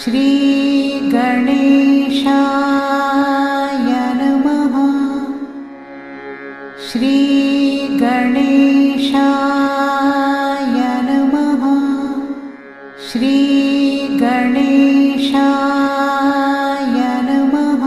श्री गणेशाय नमः। श्री गणेशाय नमः। श्री गणेशाय नमः।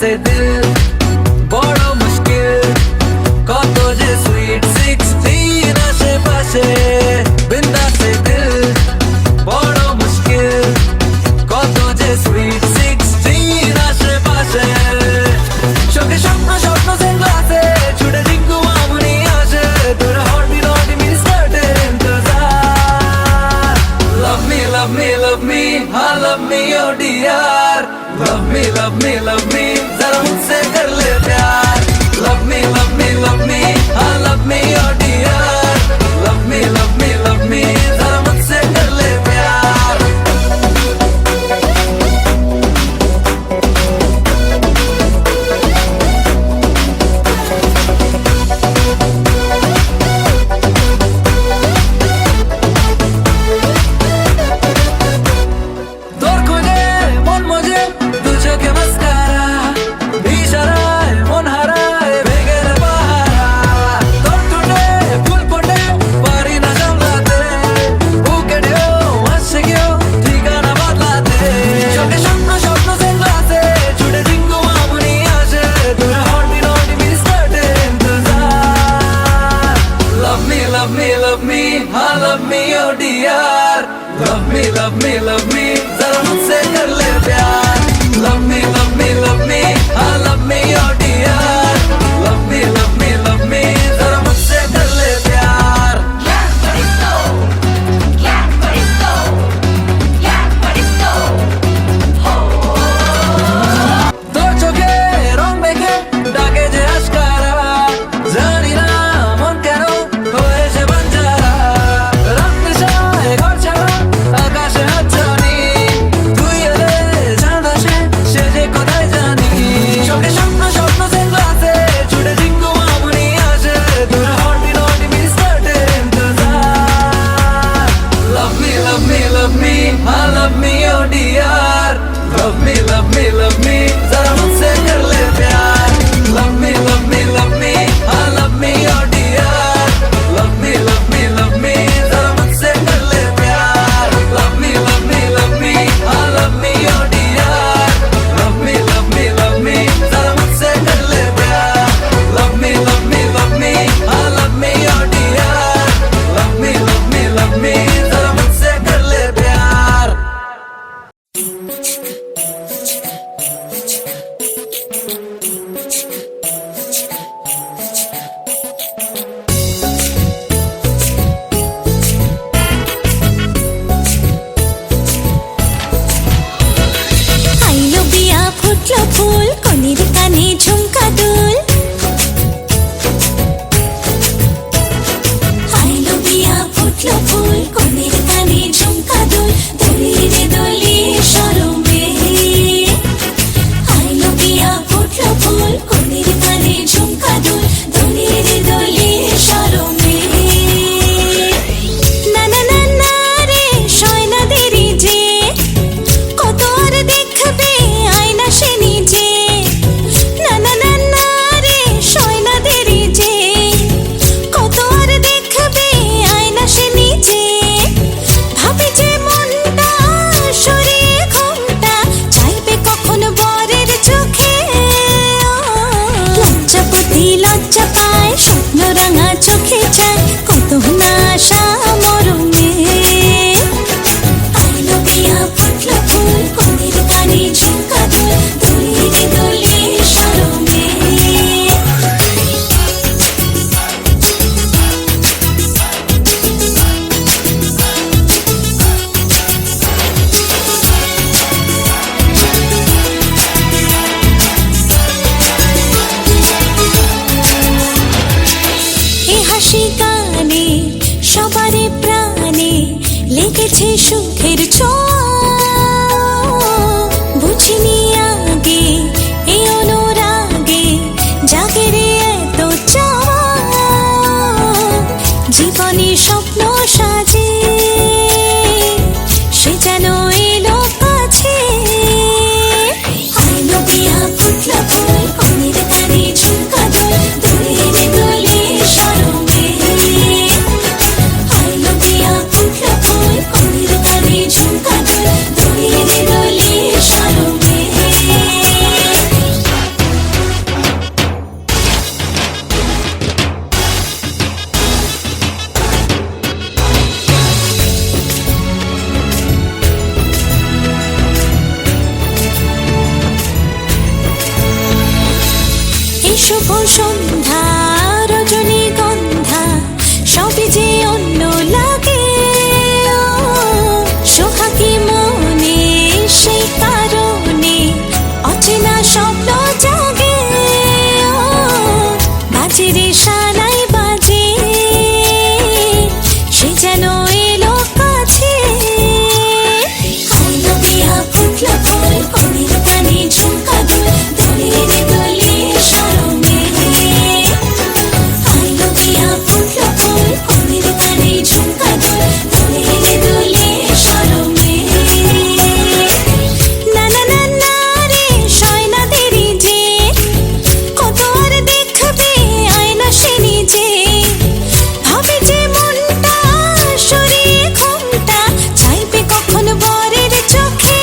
से दिल बड़ो मुश्किल कत जे स्वीट 16 आशेपाशे बिंदा से दिल बड़ो मुश्किल कत जे स्वीट 16 आशेपाशे চোখে স্বপ্ন স্বপ্ন সানগ্লাসে ছুটে জিঙ্কু আমনি আসে তোর হার্টবিট হার্টবিট মিস স্টার্টেড ইন্তজার love me love me love me हाँ love me oh dear love me love me love me जरा मुझसे कर ले प्यार love me love me love me हाँ love me oh dear love me love me love me जरा मुझसे कर ले प्यार তোর খোঁজে মন মজে দু চোখে মাস্কারা ইশারায় মন love me, love me, love me, जरा मुझसे कर ले प्यार. Love me, love me, love me, हाँ love me oh dear. Love me, love me, love me, जरा मुझसे कर ले प्यार. Love me, love me, love me, हाँ love me oh dear. Love me, love me, love me, जरा मुझसे कर ले प्यार. Love me, love me, love me, हाँ love me oh dear. Love me, love me, love me, जरा मुझसे कर ले प्यार. আইলো বিয়া ফুটলো ফুল কনের কানে ঝুমকা দুল আইলো বিয়া ফুটলো ফুল কনের কানে ঝুমকা দুল দলিরে দলি শরমে আইলো বিয়া ফুটলো ফুল কনের কানে ঝুমকা দুল দলিরে দলি শরমে না না না না রে শয়না দেরি যে কত আর দেখবে আয়না সে নিজে না না না না রে শয়না দেরি যে কত আর দেখবে আয়না সে নিজে ভাবে যে মনটা সরিয়ে ঘুমটা চাইবে কখন বরের চোখে লজ্জাপতি লজ্জা পায় স্বপ্ন রাঙা চোখে চায় কত না আশা মরমে আইলো বিয়া ফুটলো ফুল কনের কানে ঝুমকা দুল দলিরে দলি শরমে এ হাসি গানে সবারে প্রাণে লেগেছে সুখের ছোঁয়া বুঝিনি আগে এই অনুরাগে জাগে রে এত চাওয়া জীবনে স্বপ্ন সাজে সে যেন এলো কাছে আইলো বিয়া ফুটলো ফুল কনের কানে ঝুমকা দুল দলিরে দলি শরমে আইলো বিয়া ফুটলো ফুল কনের কানে ঝুমকা দুল দলিরে দলি শরমে এই শুভ সন্ধ্যা রজনীগন্ধা সবই যে অন্য লাগে সোহাগী মনে সেই কারণে অচেনা স্বপ্ন জাগে বাজে রে সানাই বাজে সে যেন এলো কাছে আইলো বিয়া ফুটলো ফুল কনের কানে ঝুমকা দুল দলিরে দলি শরমে আইলো বিয়া ফুটলো ফুল কনের কানে ঝুমকা দুল দলিরে দলি শরমে না না না না রে শয়না দেরি যে কত আর দেখবে আয়না সে নিজে ভাবে যে মনটা সরিয়ে ঘুমটা চাইবে কখন বরের চোখে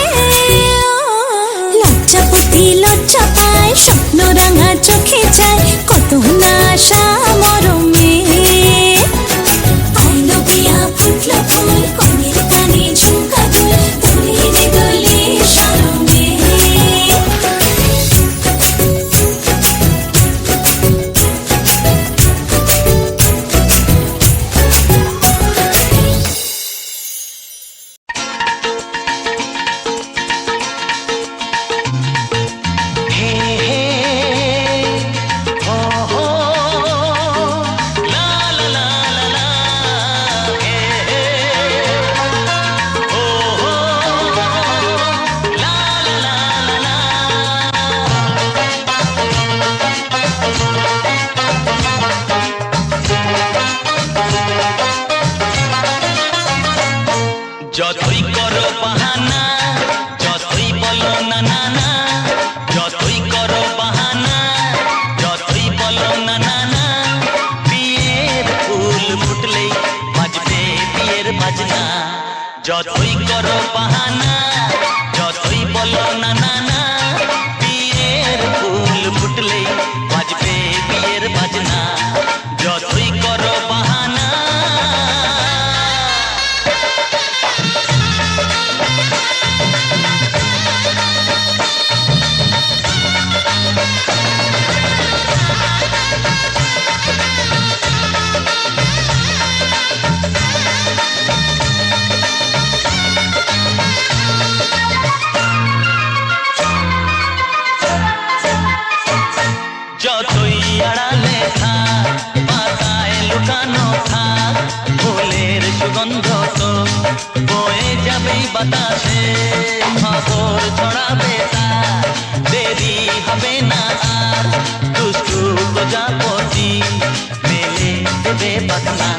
লজ্জাপতি লজ্জা পায় স্বপ্ন রাঙা চোখে চায় কত না আশা মরমে আইলো বিয়া ফুটলো ফুল কনের কানে ঝুমকা দুল দলিরে দলি শরমে হে হে বাতাসে খবর ছড়াবে তার, দেরি হবে না আর, দুষ্টু প্রজাপতি মেলে দেবে বাধনা।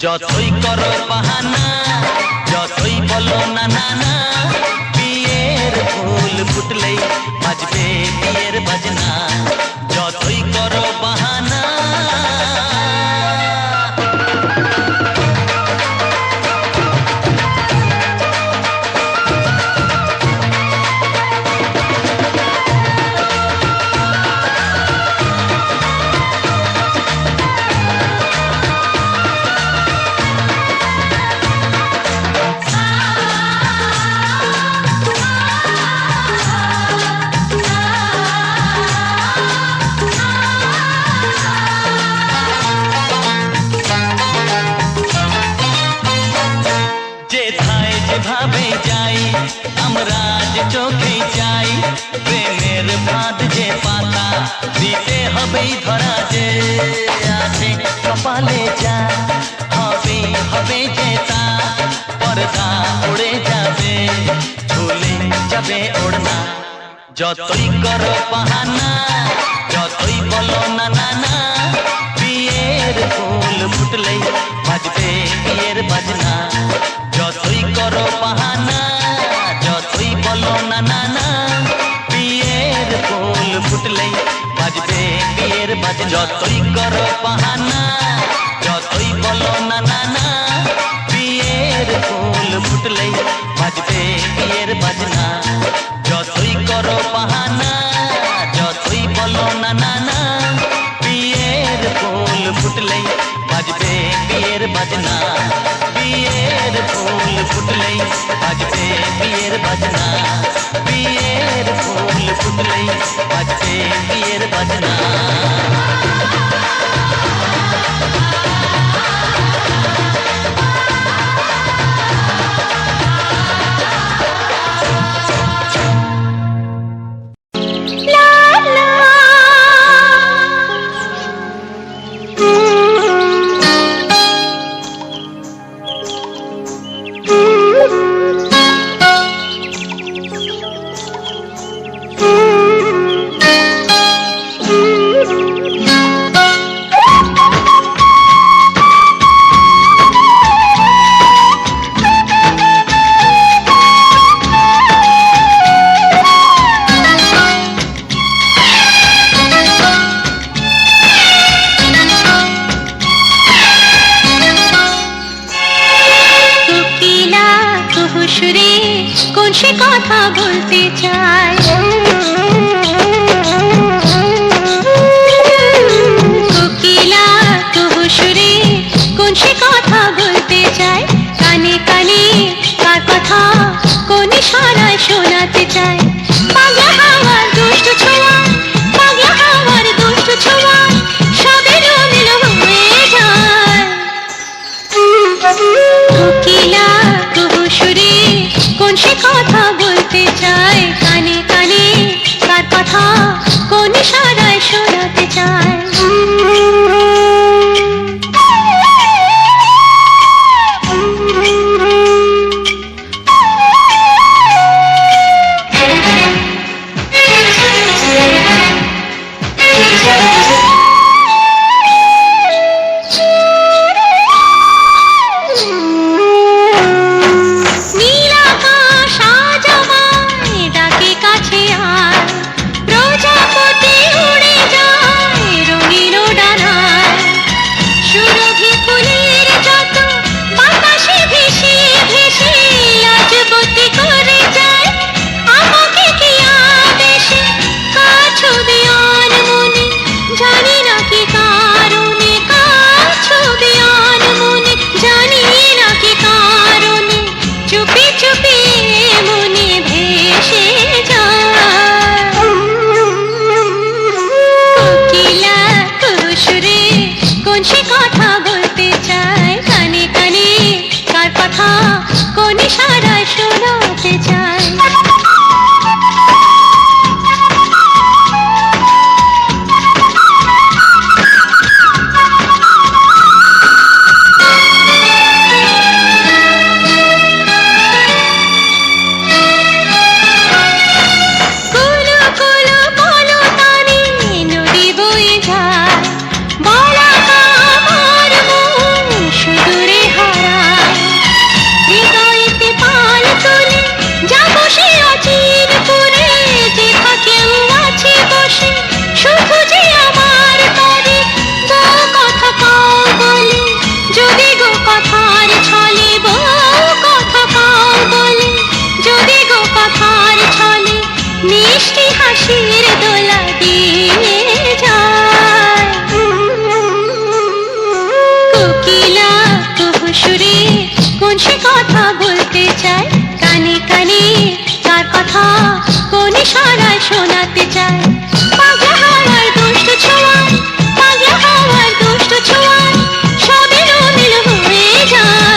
যতই করো বাহানা, যতই বলো না না না, বিয়ের ফুল ফুটলেই বাজবে বিয়ের বাজনা। যতই করো বাহানা, যেথায় যেভাবে যাই আমরা যে চোখেই চাই, প্রেমের ফাঁদ যে পাতা দিতে হবেই ধরা, যে আছে কপালে যা হবে হবে যে তা, পর্দা উড়ে যাবে ঝুলে যাবে ওড়না। যতই করো বাহানা, যতই বলো না না না, বিয়ের ফুল ফুটলেই বাজবে বিয়ের বাজনা। যতই করো বাহানা, যতই বলো না না না, বিয়ের ফুল ফুটলেই বাজবে বিয়ের বাজনা। যতই করো বাহানা, যতই বলো না না না, বিয়ের ফুল ফুটলেই বাজবে বিয়ের বাজনা। যতই করো বাহানা, যতই বলো না না না, বিয়ের ফুল ফুটলেই বাজবে বিয়ের বাজনা। বিয়ের ফুল ফুটলেই বাজবে বিয়ের বাজনা, বিয়ের ফুল ফুটলেই বাজবে বিয়ের বাজনা। সুরে কোন সে কথা বলতে চায়, কোকিলা তবু সুরে কোন সে কথা বলতে চায়, কানে কানে কার কথা কোন ইশারায় শোনাতে চায়। পাগলা হাওয়ার দুষ্টু ছোঁয়া, পাগলা হাওয়ার দুষ্টু ছোঁয়া, সবের মিল হয়ে যায়। কোকিলা তবু সুরে কোন সে কথা বলতে চায়, কানে কানে কার কথা কোন ইশারায় শোনাতে চায়। মিষ্টি হাসির দোলা দিয়ে যায়। কোকিলা কুহু সুরে কোন সে কথা বলতে চায়, কানে কানে তার কথা কোন ইশারায় শোনাতে চায়। পাগলা হাওয়ার দুষ্ট ছোঁয়ায়, পাগলা হাওয়ার দুষ্ট ছোঁয়ায় সবে রঙিন হয়ে যায়।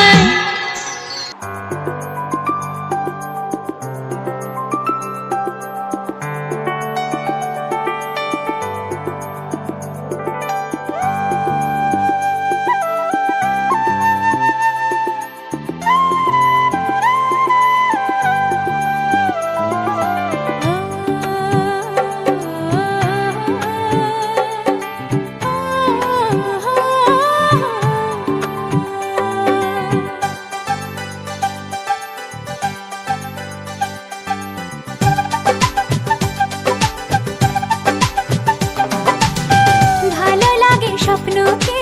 ভালো লাগে স্বপ্নকে,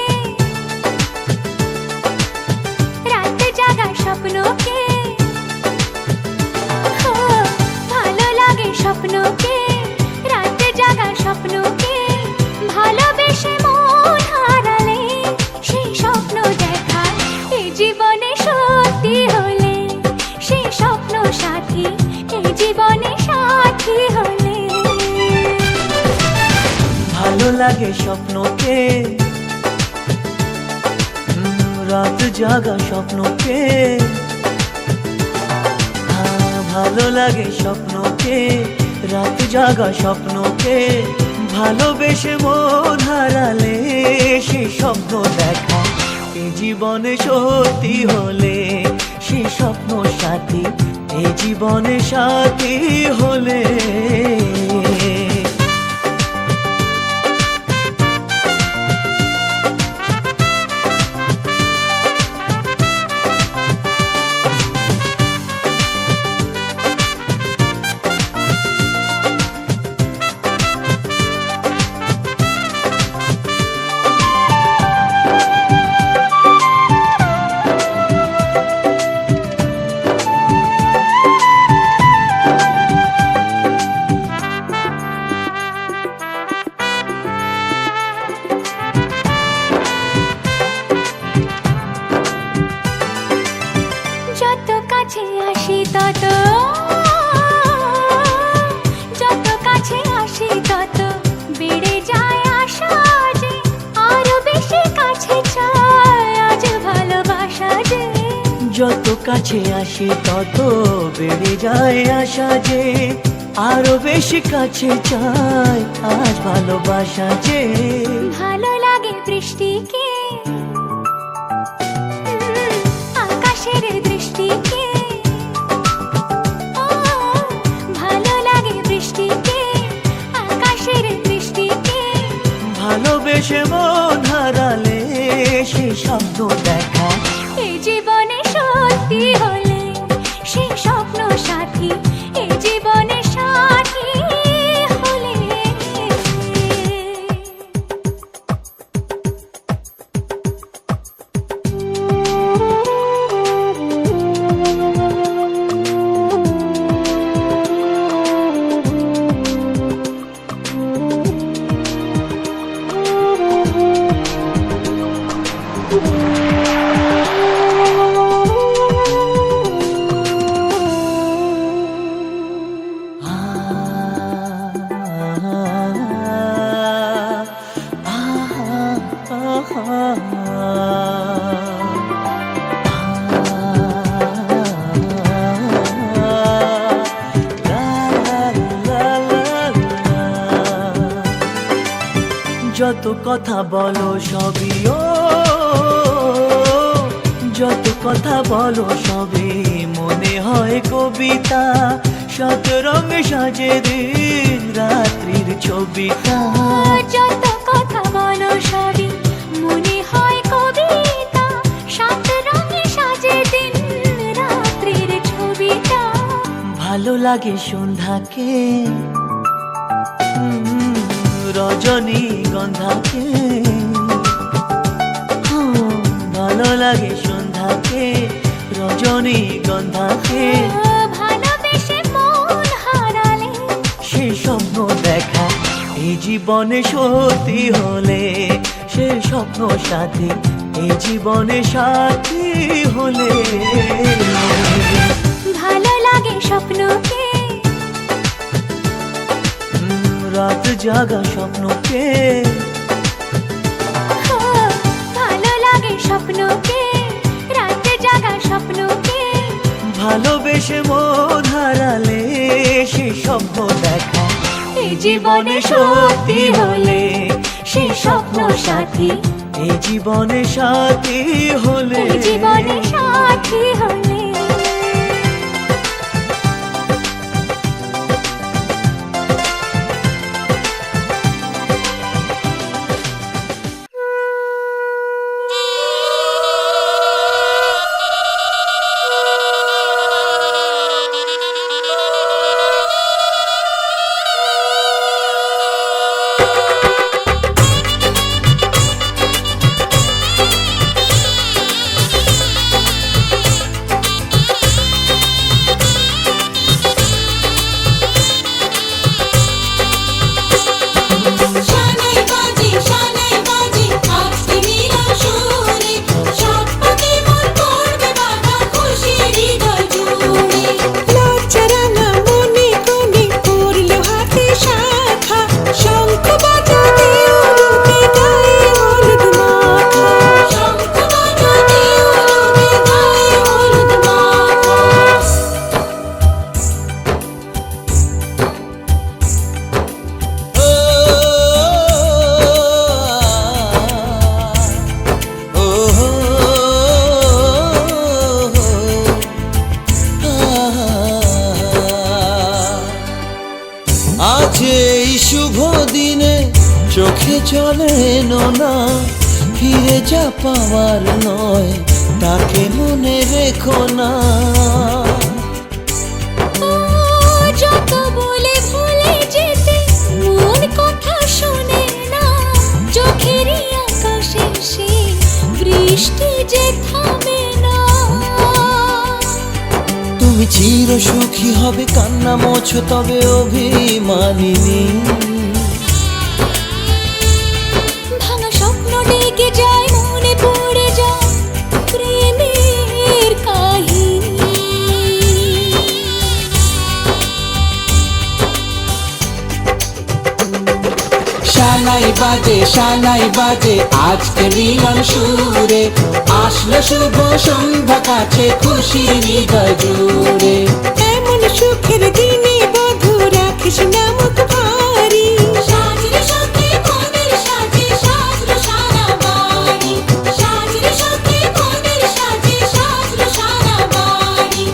রাত জাগা স্বপ্নকে। ও, ভালো লাগে স্বপ্নকে, রাত জাগা স্বপ্নকে। ভালোবেসে মন হারালে সেই স্বপ্ন দেখা এই জীবনে সত্যি হলে, সেই স্বপ্ন সাথী এই জীবনে সাথী হলে। ভালো লাগে স্বপ্নকে, রাত জাগা স্বপ্নকে। ভালো লাগে স্বপ্নকে, রাত জাগা স্বপ্নকে। ভালোবেসে মন হারালে সেই স্বপ্ন দেখা এই জীবনে সত্যি হলে, সেই স্বপ্ন সাথী এই জীবনে সাথী হলে। যত কাছে আসি তত, যত কাছে আসি তত বেড়ে যায় আশা যে আরো বেশি কাছে চাই আজ ভালোবাসা যে। যত কাছে আসি তত বেড়ে যায় আশা যে আরো বেশি কাছে চাই আজ ভালোবাসা যে। ভালো লাগে বৃষ্টিকে, আকাশের দৃষ্টিকে। ও, ভালো লাগে বৃষ্টিকে, আকাশের দৃষ্টিকে। ভালোবেসে মন হারালে সেই স্বপ্ন দেখা এই জীবনে সত্যি হলে, সেই স্বপ্ন সাথী এই জীবনে সাথী হলে। যত কথা বলো সবই ও, যত কথা বলো সবই মনে হয় কবিতা। শত রঙে সাজে দিন রাত্রির ছবিটা। যত কথা বলো সবই মনে হয় কবিতা, সাত রঙে সাজে দিন রাত্রির ছবিটা। ভালো লাগে সন্ধ্যাকে, রজনী গন্ধাকে। ভালো লাগে সন্ধ্যাকে, রজনী গন্ধাকে। ভালোবেসে মন হারালে জীবনে সত্যি হলে সে স্বপ্ন সাথী, এই জীবনে সাথী হলে ভালো লাগে স্বপ্নকে, রাত জাগা স্বপ্নকে, ও, ভালো লাগে স্বপ্নকে, রাতে জাগা স্বপ্নকে, ভালোবেসে মন হারালে সে স্বপ্ন দেখা, এই জীবনে সত্যি হলে সে স্বপ্ন সাথী, এই জীবনে সাথী হলে, এই জীবনে সাথী হলে। শানাই বাজে আজকে মিলন সুরে, সাত পাকে মন করবে বাঁধা খুশির হৃদয় জুড়ে। লজ্জারাঙা মনে কোণে পড়লো হাতে শাখা, শঙ্খ বাজাতে উলুকে গায়ে হলুদ মাখা, শঙ্খ বাজাতে উলুকে গায়ে হলুদ মাখা। আজ এই শুভ দিনে চোখে চলে না, ফিরে যা পাওয়ার নয় তাকে মনে রেখো না। ও, যত বলে ভুলে যেতে মন কথা শোনে না, চোখেরই আকাশে সে বৃষ্টি যে থামে না। তুমি চির সুখী হবে কান্না মোছো তবে অভিমানিনী, ভাঙা স্বপ্ন ডেকে যায় মনে পড়ে যায় প্রেমের কাহিনী। শানাই বাজে আজকে মিলন সুরে, আসলো শুভ সন্ধ্যা কাছে খুশির হৃদয় জুড়ে। এমন সুখের দিনে বধূ রাখিস না মুখ ভারী, সাজরে সখী কোনের সাজে সাজলো সারা বাড়ি, সাজরে সখী কোনের সাজে সাজলো সারা বাড়ি।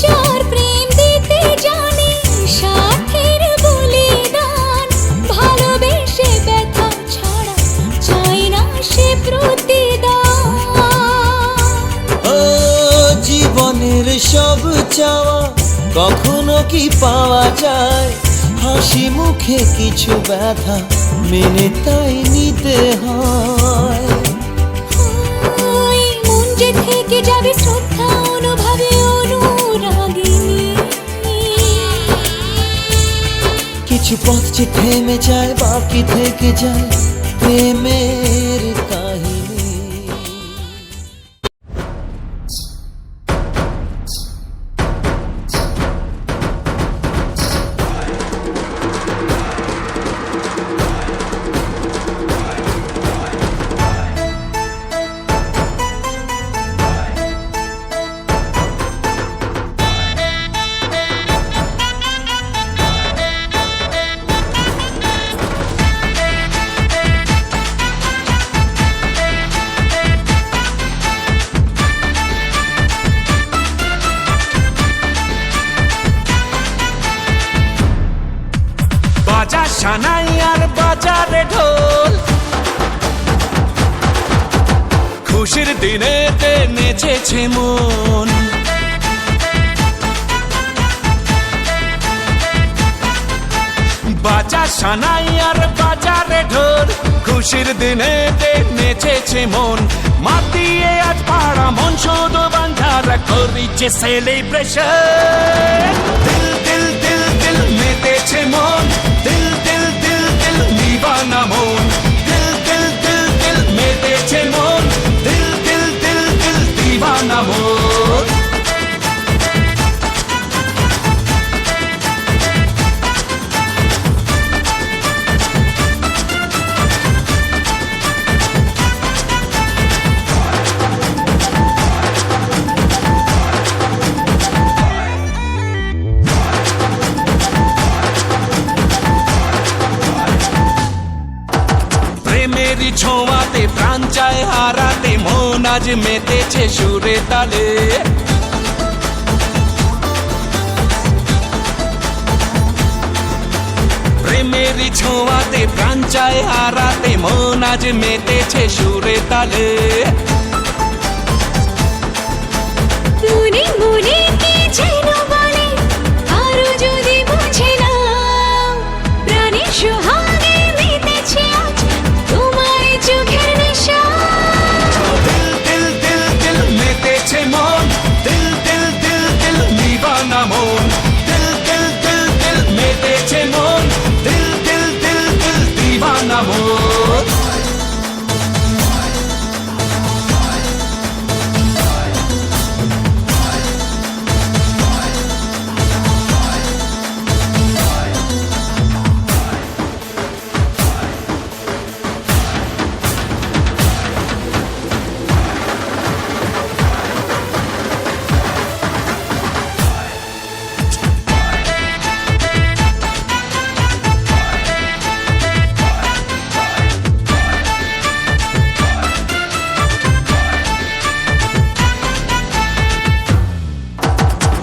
যার প্রেম দিতে জানে সাথের বলিদান, ভালোবেসে ব্যথা ছাড়া চাই না সে প্রতিদান। ও জীবনের সব চাওয়া কখনো কি পাওয়া যায়, হাসি মুখে কিছু ব্যথা মেনে তাই নিতে হয়। ওই মন যে থেকে যাবে শ্রদ্ধা অনুভবে অনুরাগিনী, কিছু পথ যে থেমে যায় বাকি থেকে যায় প্রেমের কাহিনী। বাজা সানাই আর বাজারে ঢোল, খুশির দিনেতে নেচেছে মন। বাজা সানাই আর বাজারে ঢোল খুশির দিনেতে নেচেছে মন মাতিয়ে আজ পাড়া মন শুধু বান্ধারা করিছে সেলিব্রেশন দিল দিল দিল দিল মেতেছে মন দিল দিল দিল দিল নিবানা মন দিল দিল দিল দিল মেতেছে মন দিল দিল দিল দিল দিবানা মন প্রেমেরই ছোঁয়াতে প্রাণ চায় হারাতে মন আজ মেতেছে সুরে তালে প্রেমেরই ছোঁয়াতে প্রাণ চায় হারাতে মন আজ মেতেছে সুরে তালে মনে মনে কি যেন বলে আরো যদি বুঝে না প্রাণের সোহাগে মেতেছে আজ তোমার চোখের নেশা দিল দিল দিল দিল মেতেছে মন দিল দিল দিল দিল নিবানা মন দিল দিল দিল দিল মেতেছে মন দিল দিল দিল দিল দিবানা মন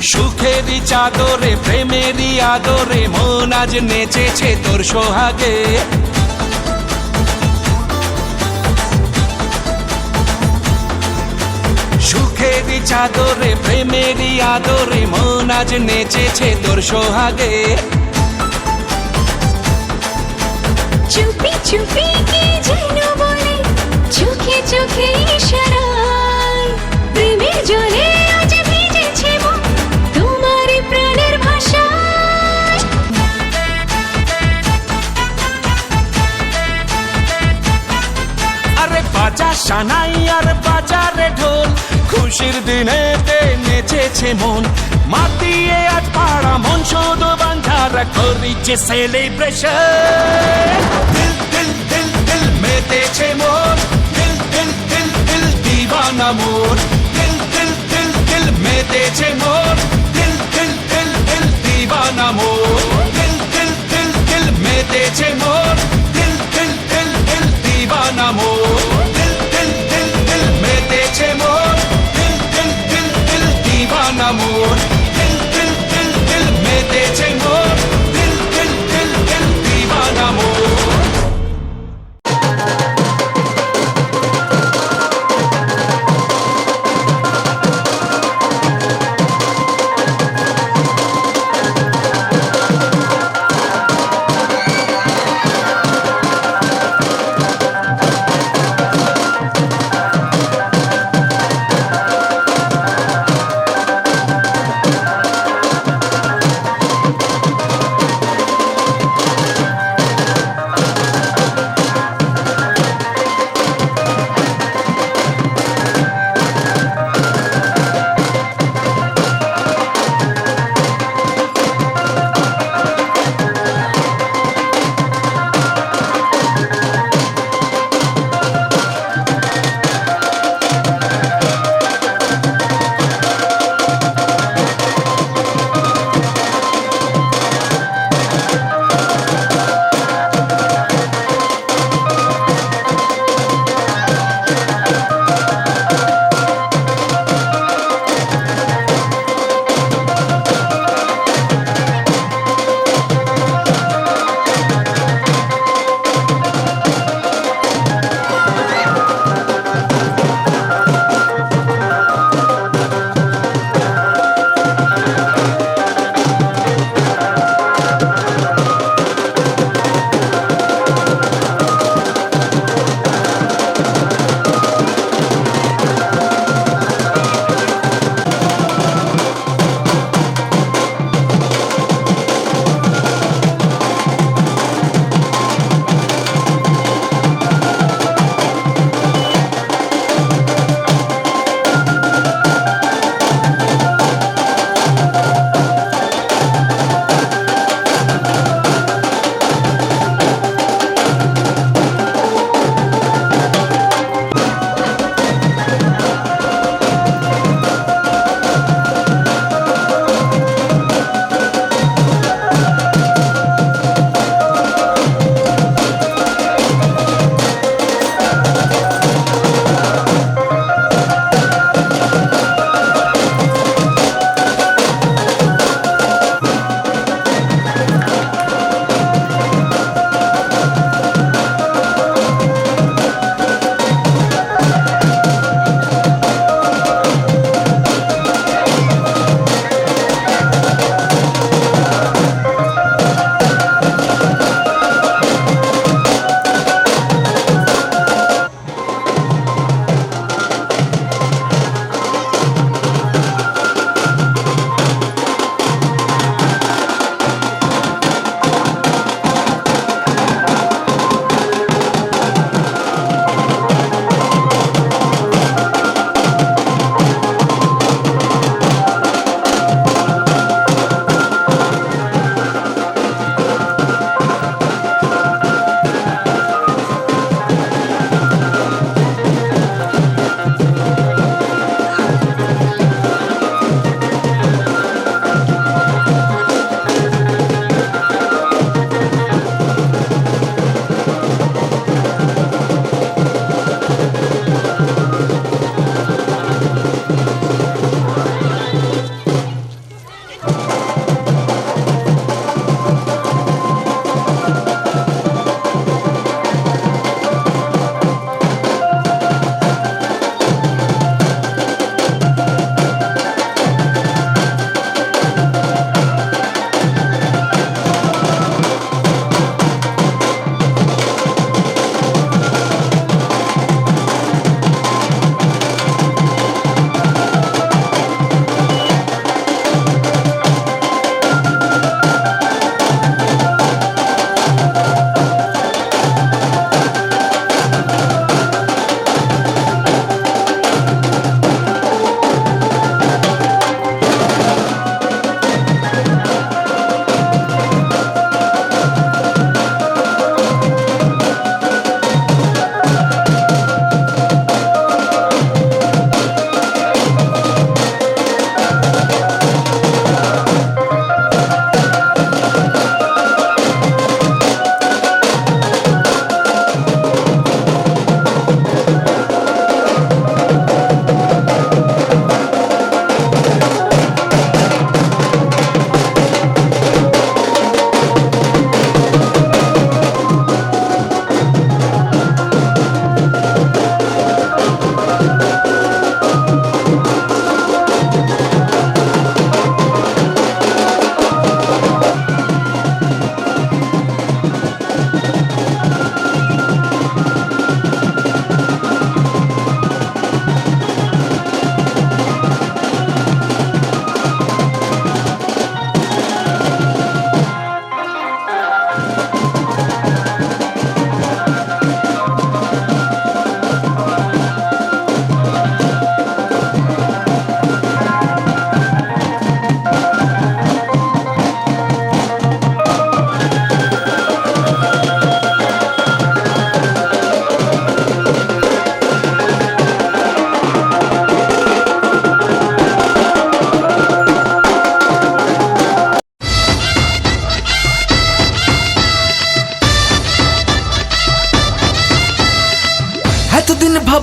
সুখেরই চাদরে প্রেমেরই আদরে মন আজ নেচেছে তোর সোহাগে সুখেরই চাদরে প্রেমেরই আদরে মন আজ নেচেছে তোর সোহাগে চুপি চুপি কি যেন বলে চোখে চোখে ইশারায় প্রেমের জলে আজ ভিজেছে মন তোমার প্রাণের ভাষায় আরে বাজা সানাই আর বাজারে ঢোল খুশির দিনেতে নেচেছে মন মাতিয়ে আজ পাড়া মন শুধু বান্ধারা করিছে সেলিব্রেশন দিল দিল দিল দিল মেতেছে মন দিল দিল দিল দিল দিবানা মন দিল দিল দিল দিল মেতেছে মন দিল দিল দিল দিল দিবানা মন দিল দিল দিল দিল মেতেছে মন দিল দিল দিল দিল দিবানা মন দিল দিল দিল দিল মেতেছে মন দিল দিল দিল দিল দিবানা মন দিল দিল দিল দিল মেতেছে মন দিল দিল দিল দিল দিবানা মন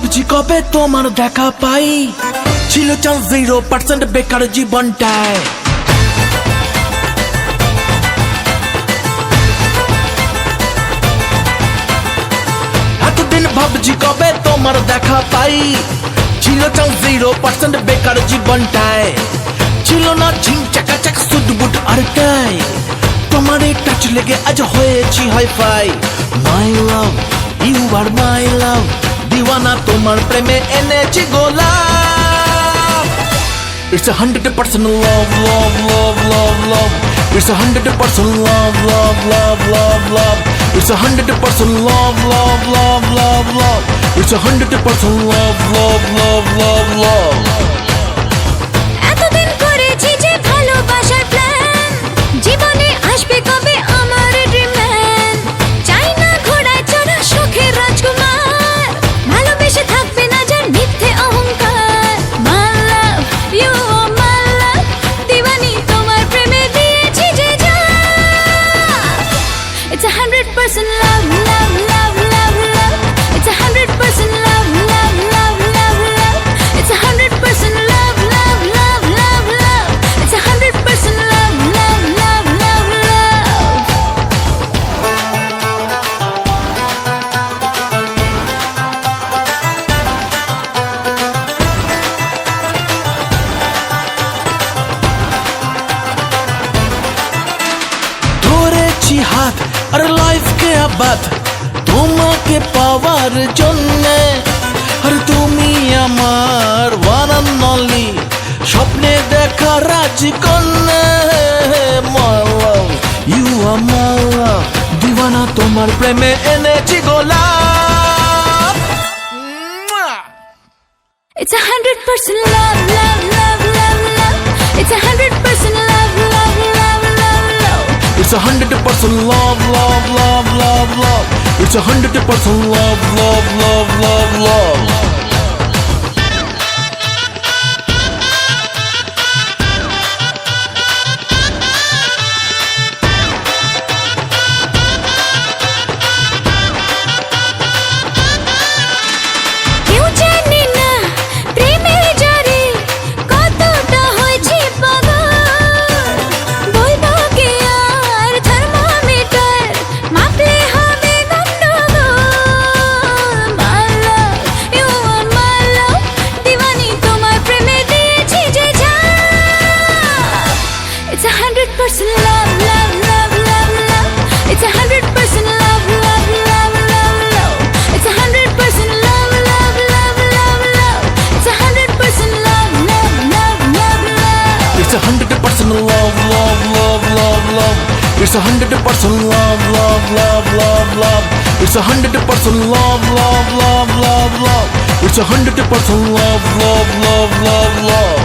ভাবছি কবে তোমার দেখা পাই, ছিল চান্স 0% বেকার জীবনটায়। এতদিন ভাবছি কবে তোমার দেখা পাই, ছিল চান্স 0% বেকার জীবনটায়। ছিল না ঝিং চাকাচাক সুটবুট আর টাই, তোমার এই টাচ লেগে আজ হয়েছি hi fi. My love you are my love, দিওয়ানা তোমার প্রেমে এনেছি গোলাপ। It's 100% love, love, love, love, love. It's 100% love, love, love, love, love. It's 100% love, love, love, love, love. It's 100% love, love, love, love, love. এতদিন করেছি যে ভালোবাসার plan, জীবনে আসবে কবে আমার ড্রিম ম্যান। চাই না ঘোড়ায় চড়া শখের রাজকুমার, ভালোবেসে থাকবে না যার মিথ্যে অহংকার। My love, you are my love, দিওয়ানি তোমার প্রেমে দিয়েছি যে জান। It's 100% love, love, love, love, love. It's 100% love, love, love, love, love. It's 100% love, love, love, love, love. It's 100% love, love, love, love, love. ধরেছি হাত আর লাইফকে আবাদ তোমাকে পাওয়ার জন্যে। আর তুমি আমার ওয়ান অ্যান্ড অনলি, স্বপ্নে দেখা রাজকন্যা। মাই love you are my love, দিওয়ানা তোমার প্রেমে এনেছি গোলাপ। It's 100% love, love, love, love, love. It's 100% love, love, love, love, love. It's 100% love, love, love, love, love. It's 100% love, love, love, love, love. কেউ জানে না প্রেমের জ্বরে কতটা হয়েছি পাগল। বলবো কি আর থার্মোমিটার মাপলে হবে গন্ডগোল। My love, you are my love, দিওয়ানি তোমার প্রেমে দিয়েছি যে জান। It's 100% love, love, love, love, love. It's 100% love, love, love, love, love. It's 100% love, love, love, love, love. It's 100% love, love, love, love, love. It's 100% love, love, love, love, love. It's 100% love, love, love, love, love. It's 100% love, love, love, love, love. It's 100% love, love, love, love, love.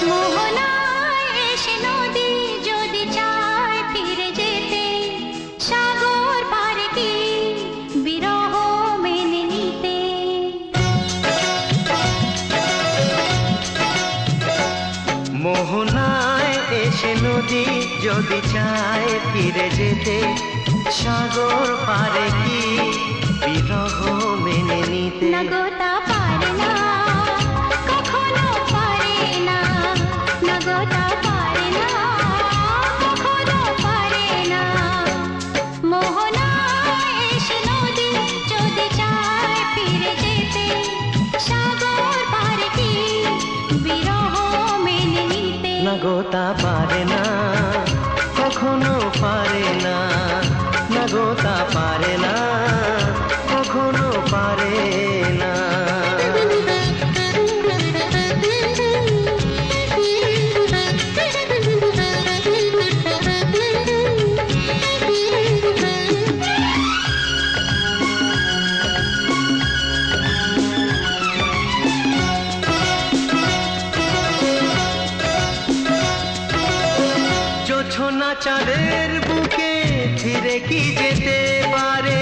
মোহনায় এসে নদী যদি চায় ফিরে যেতে, সাগর পারে কি বিরহ মেনে নিতে? মোহনায় এসে নদী যদি চায় ফিরে যেতে, সাগর পারে কি বিরহ মেনে নিতে? নগতা পারে না, কখনো পারে না, নগতা পারে না, কখনো পারে না। মোহনায় এসে নদী যদি চায় ফিরে যেতে, সাগর পারে কি বিরহ মেনে নিতে? নগতা পারে না, কখনো পারে না, নগতা পারে না, কখনো পারে না। জোছনা চাঁদের বুকে ফিরে কি যেতে পারে?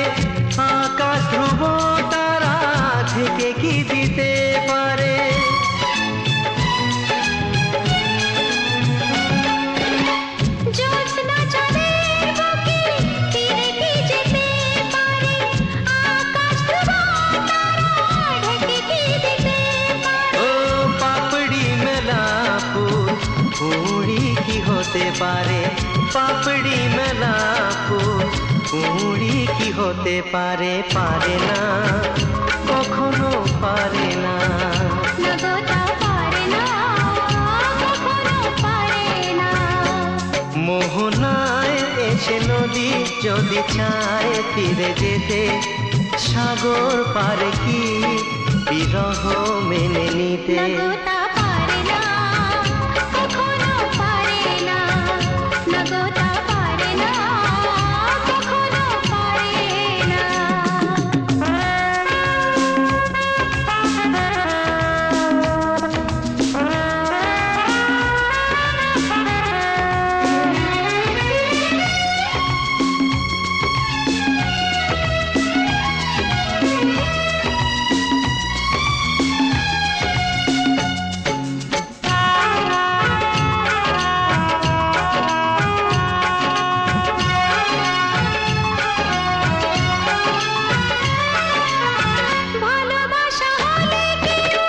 আকাশ ধ্রুব তারা থেকে কি দিতে পারে? জ্যোৎস্না চাঁদের বুকে ফিরে কি যেতে পারে? আকাশ ধ্রুব তারা ঢেকে কি দিতে পারে? ও পাপড়ি মেলা ফুল কুড়ি কি হতে পারে? পাপড়ি মেলা ফুল কুড়ি কি হতে পারে? পারে না, কখনো পারে না। নগতা পারে না, কখনো পারে না। মোহনায় এসে নদী যদি চায় ফিরে যেতে, সাগর পারে কি বিরহ মেনে নিতে? নগতা পারে না, কখনো পারে না, নগতা পারে না, কখনো পারে না। ভালোবাসা হলে কেউ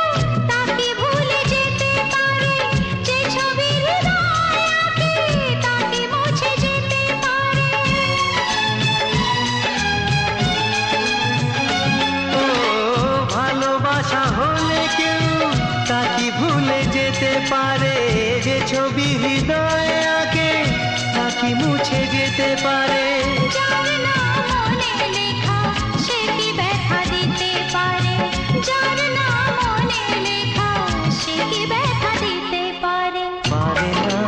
তাকে ভুলে যেতে পারে, যে ছবি হৃদয়ে আঁকে তাকে মুছে যেতে পারে। ও ভালোবাসা হলে কেউ তাকে ভুলে যেতে পারে, যে ছবি হৃদয়ে আঁকে তাকে মুছে যেতে পারে। যার নাম মনে লেখা সে কি ব্যথা দিতে পারে? যার নাম মনে লেখা সে কি ব্যথা দিতে পারে? পারে না,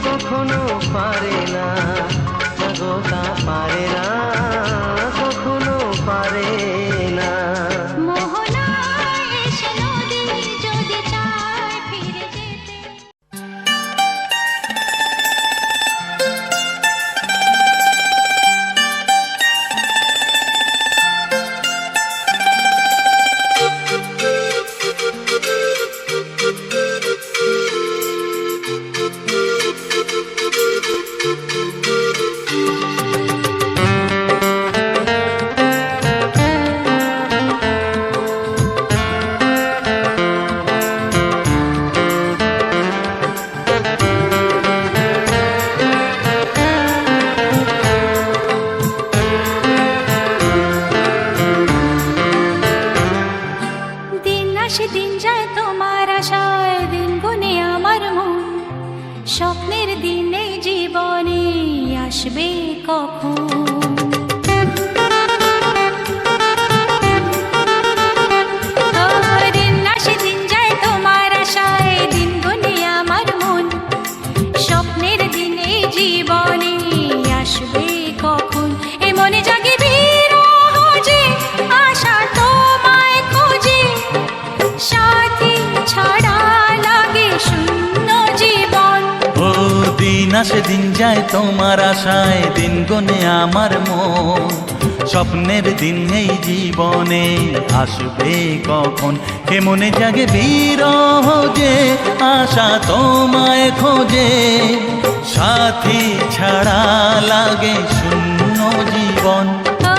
কখনো পারে না, নগতা পারে না, কখনো পারে না। মোহনায় এসে নদী যদি চায় ফিরে যেতে, আসে দিন যায় তোমার আশায়, দিন গুনে আমার মন, স্বপ্নের দিন এই জীবনে আসবে কখন? দিন আসে দিন যায় তোমার আশায়, দিন গুনে আমার মন, স্বপ্নের দিন এই জীবনে আসবে কখন? এ মনে জাগে বিরহ যে আশা তোমায় খোঁজে, সাথী ছাড়া লাগে শূন্য জীবন। ও দিন আসে দিন যায় তোমার আশায়, দিন গনে আমার মন, স্বপ্নের দিন এই জীবনে আসবে কখন? কে মনে জাগে বিরহ যে আশা তোমায় খোঁজে, সাথী ছাড়া লাগে শূন্য জীবন। ও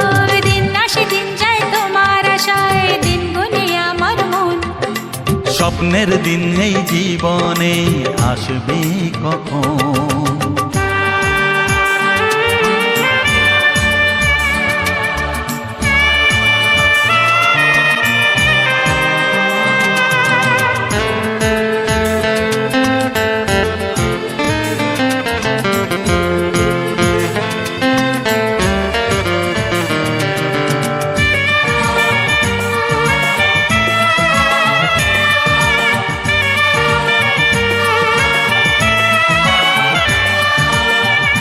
দিন আসে দিন যায় তোমার আশায়, দিন গুনে আমার মন, স্বপ্নের দিন এই জীবনে আসবে কখন?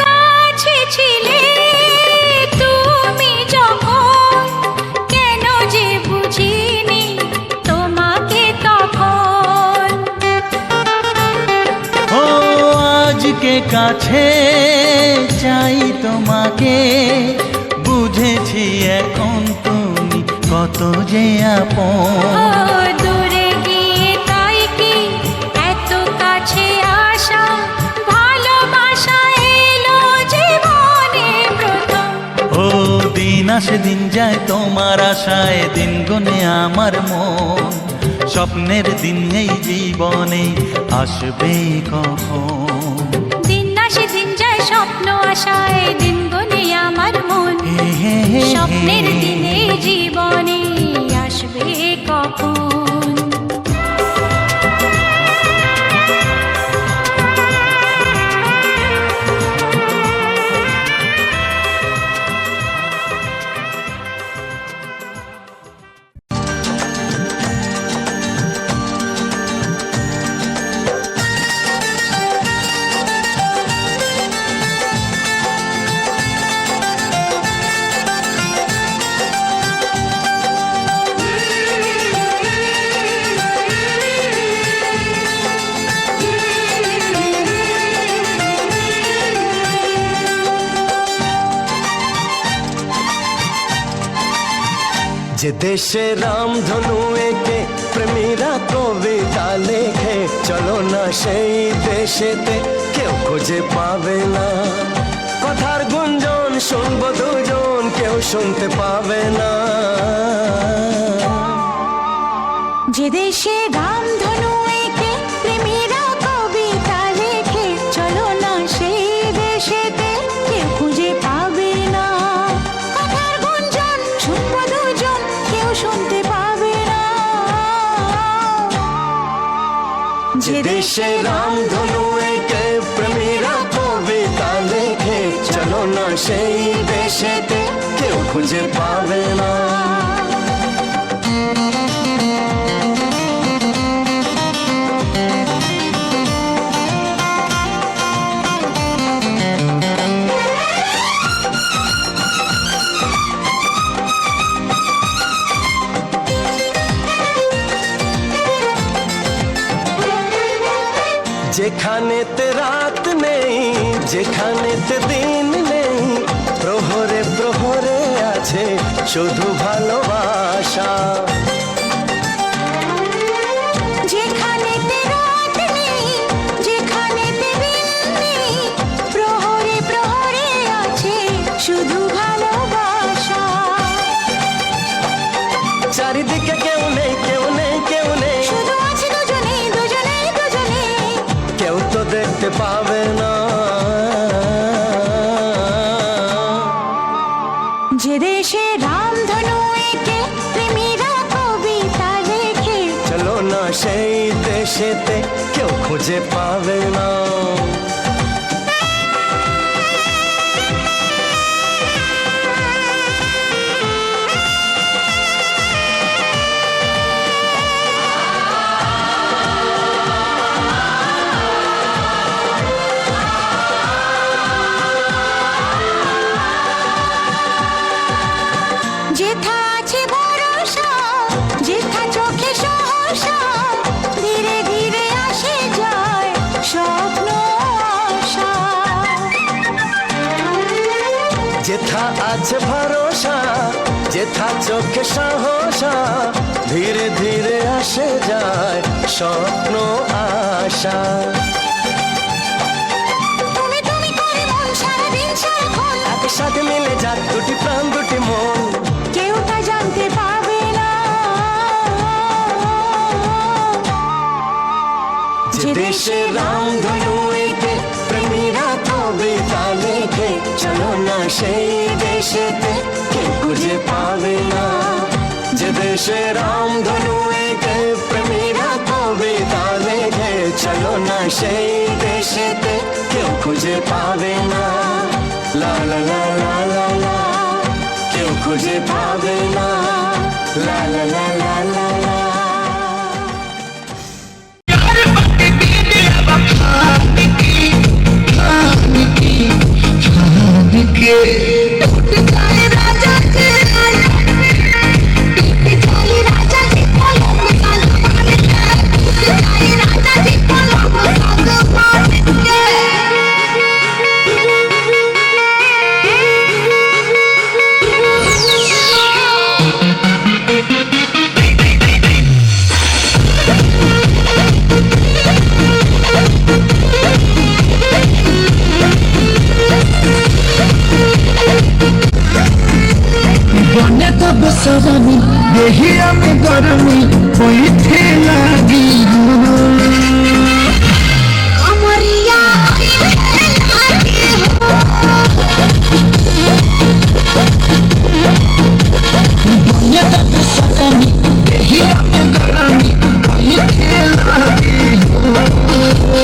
কাছে ছিলে তুমি যখন, কেন যে বুঝিনি তোমাকে তখন? ও আজকে কাছে চাই তোমাকে, বুঝেছি এখন তুমি কত যে ও আপন। দূরে গিয়ে তাই কি এত কাছে আসা, ভালোবাসা এলো জীবনে প্রথম। ও দিন আসে দিন যায় তোমার আশায়, দিন গনে আমার মন, স্বপ্নের দিন এই জীবনে আসবে কখন? দিন আসে দিন যায় স্বপ্ন আশায়, দিন গুনে আমার মন, হে হে হে স্বপ্নের হে। দিনে জীবনে আসবে কখন? যে দেশে রামধনু এঁকে প্রেমীরা কবিতা লেখে, চলো না সেই দেশেতে, কেউ খুঁজে পাবে না। কথার গুঞ্জন শুনবো দুজন, কেউ শুনতে পাবে না। যে দেশে রামধনু এঁকে প্রেমীরা কবিতা লেখে, চলো না সেই দেশেতে, কেউ খুঁজে পাবে না। কথার গুঞ্জন শুনবো দুজন, কেউ শুনতে পাবে না। যে দেশে রামধনু এঁকে প্রেমীরা কবিতা লেখে, চলো না সেই দেশেতে, কেউ খুঁজে পাবে না। যেখানেতে রাত নেই, যেখানেতে দিন নেই, প্রহরে প্রহরে আছে শুধু ভালোবাসা। যেখানেতে রাত নেই, যেখানেতে দিন নেই, প্রহরে প্রহরে আছে শুধু ভালোবাসা। চারিদিকে কেউ নেই, কেউ নেই, কেউ নেই, শুধু আছে দুজনে দুজনে দুজনে, কেউ তো দেখতে পাবে না। যে দেশে রামধনু এঁকে প্রেমীরা কবিতা লেখে, চলো সেই দেশেতে কেউ খুঁজে পাবে না। যেথা আছে ভরসা, যেথা চোখে সহসা, ধীরে ধীরে আসে যায় স্বপ্ন আশা। যেথা আছে ভরসা, যেথা চোখে সাহসা, ধীরে ধীরে আসে যায় স্বপ্ন আশা। তুমি তুমি করে মন সারাদিন সারাক্ষণ, একসাথে মিলে যাক দুটি প্রাণ দুটি মন, কেউ তা জানতে পারবে না। যে দেশে রামধনু এঁকে প্রেমীরা কবিতা লেখে, চলো না সেই দেশেতে কেউ খুঁজে পাবে না। যে দেশে রামধনু এঁকে প্রেমীরা কবিতা লেখে, চলো না সেই দেশেতে কেউ খুঁজে পাবে না। লা লা লা লা লা লা, কেউ খুঁজে পাবে না। লা লা লা লা লা লা। सजनी देहिया में गरमी बैठे लागी कमरिया सजनी देहिया में गरमी बैठे लागी कमरिया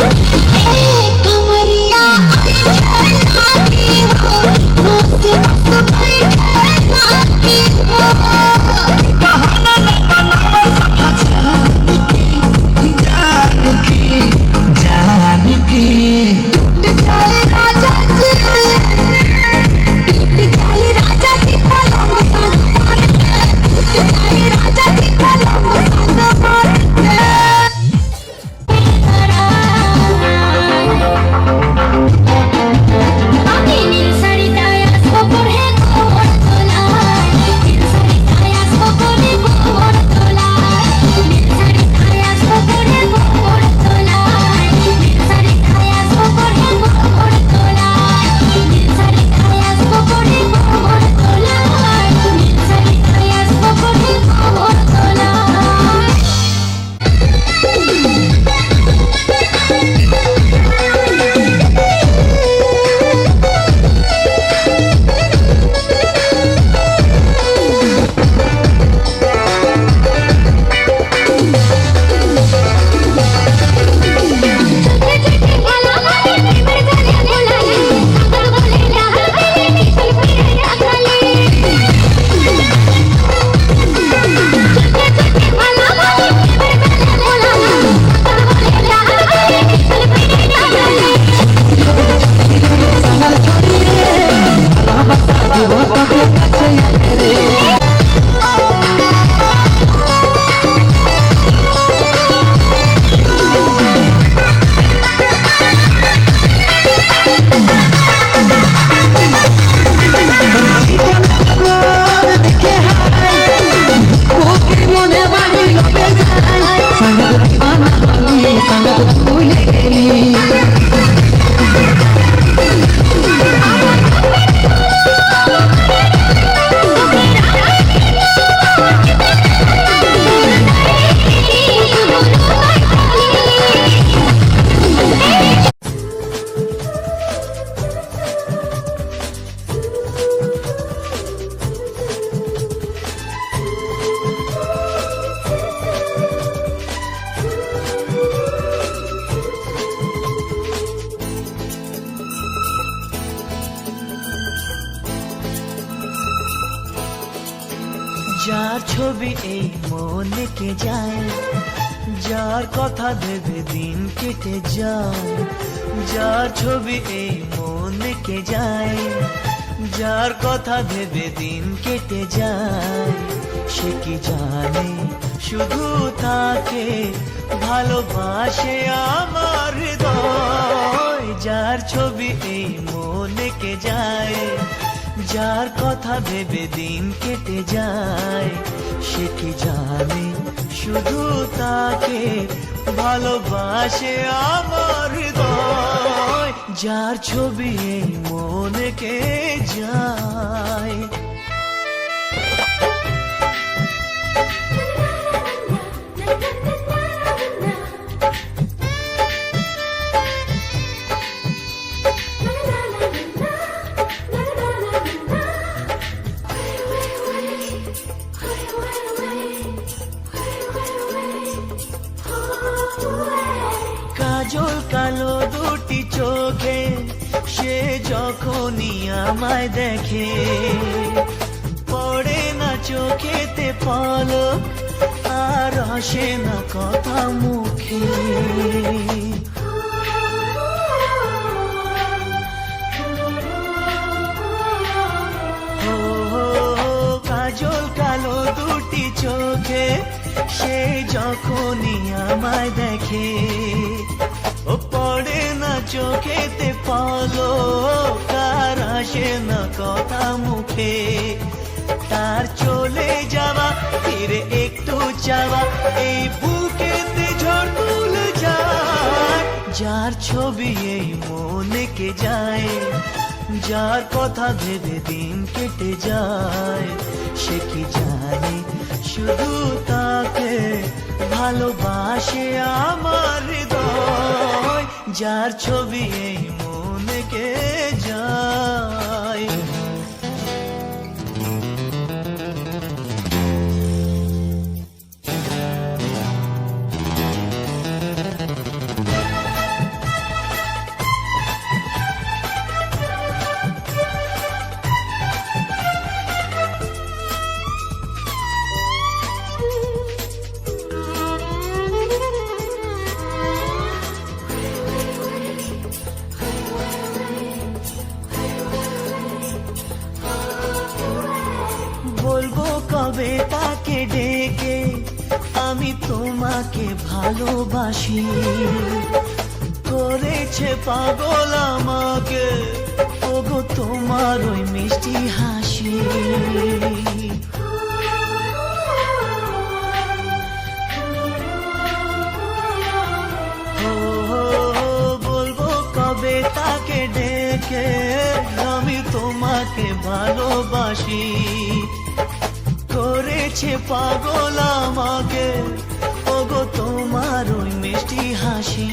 ছবি এই মনে কে যায়, যার কথা ভেবে দিন কেটে যায়। যার ছবি এই মনে কে যায়, যার কথা ভেবে দিন কেটে যায়। সে কি জানে শুধু তাকে ভালোবাসে আমার হৃদয়। যার ছবি এই মনে কে যায়, যার কথা ভেবে দিন কেটে যায়। সে কি জানে শুধু তাকে ভালোবাসে আমার হৃদয়। যার ছবি এই মনে কে যায়। কাজল কালো দুটি চোখে সে যখনই আমায় দেখে, পড়ে না চোখেতে পলক আর আসে না কথা মুখে। কাজল কালো দুটি চোখে সে যখনই আমায় দেখে, ও পড়ে না চোখেতে পলক আর আসে না কথা মুখে। তার চলে যাওয়া ফিরে একটু চাওয়া এই বুকেতে ঝড় তুলে যায়। যার ছবি এই মনে কে যায়, যার কথা ভেবে দিন কেটে যায়। সে কি জানে শুধু তাকে ভালোবাসে আমার হৃদয়। যার ছবি এই মনে কে যায়। বলবো কবে তাকে ডেকে আমি তোমাকে ভালোবাসি। করেছে পাগল আমাকে ওগো তোমার ওই মিষ্টি হাসি। বলবো কবে তাকে ডেকে আমি তোমাকে ভালোবাসি। করেছে পাগল আমাকে ওগো তোমার ওই মিষ্টি হাসি।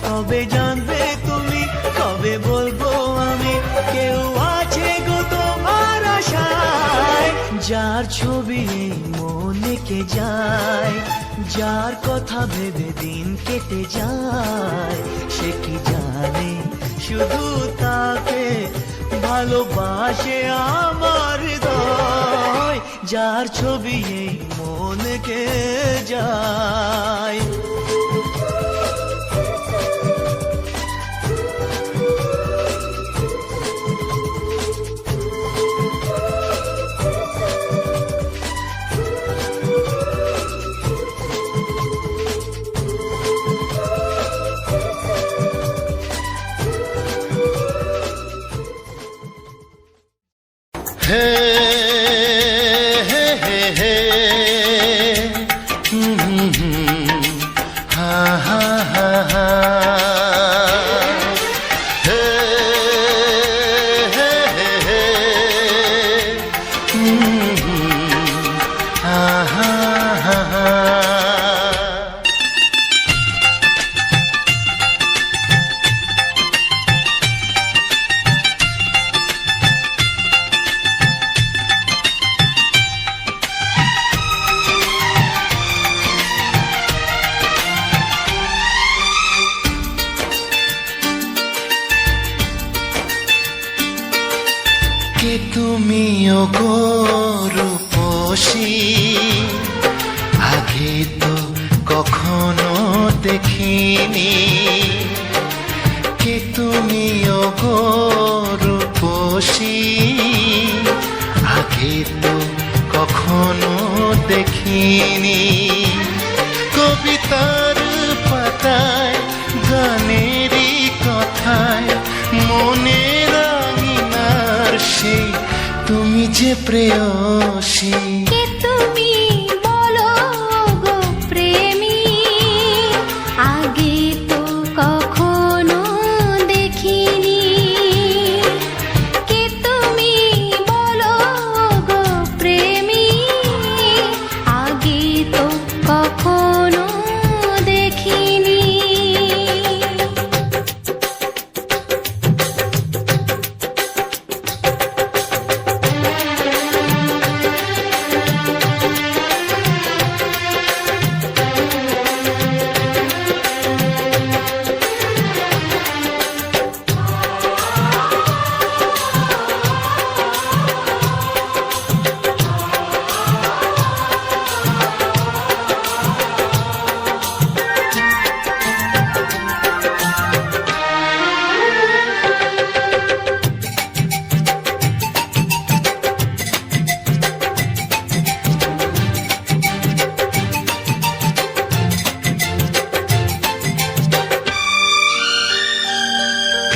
কবে জানবে তুমি, কবে বলবো আমি, কেউ আছে গো তোমার আশায়। যার ছবি এই মনে কে যায়, যার কথা ভেবে দিন কেটে যায়। সে কি জানে শুধু তাকে ভালোবাসে আমার হৃদয়। যার ছবি এই মনে কে যায়। হে হে হে হে হা হা হা হা হে হে হে হে হা হা হা হা। কখনো দেখিনি। কে তুমি ওগো রূপসী, আগে তো কখনো দেখিনি। কবিতার পাতায় গানেরই কথায় মনের আঙিনার সেই তুমি যে প্রেয়সী। কে তুমি বলো গো প্রেমী, আগে তো কখনো দেখিনি। কে তুমি বলো গো প্রেমী, আগে তো কখনো দেখিনি।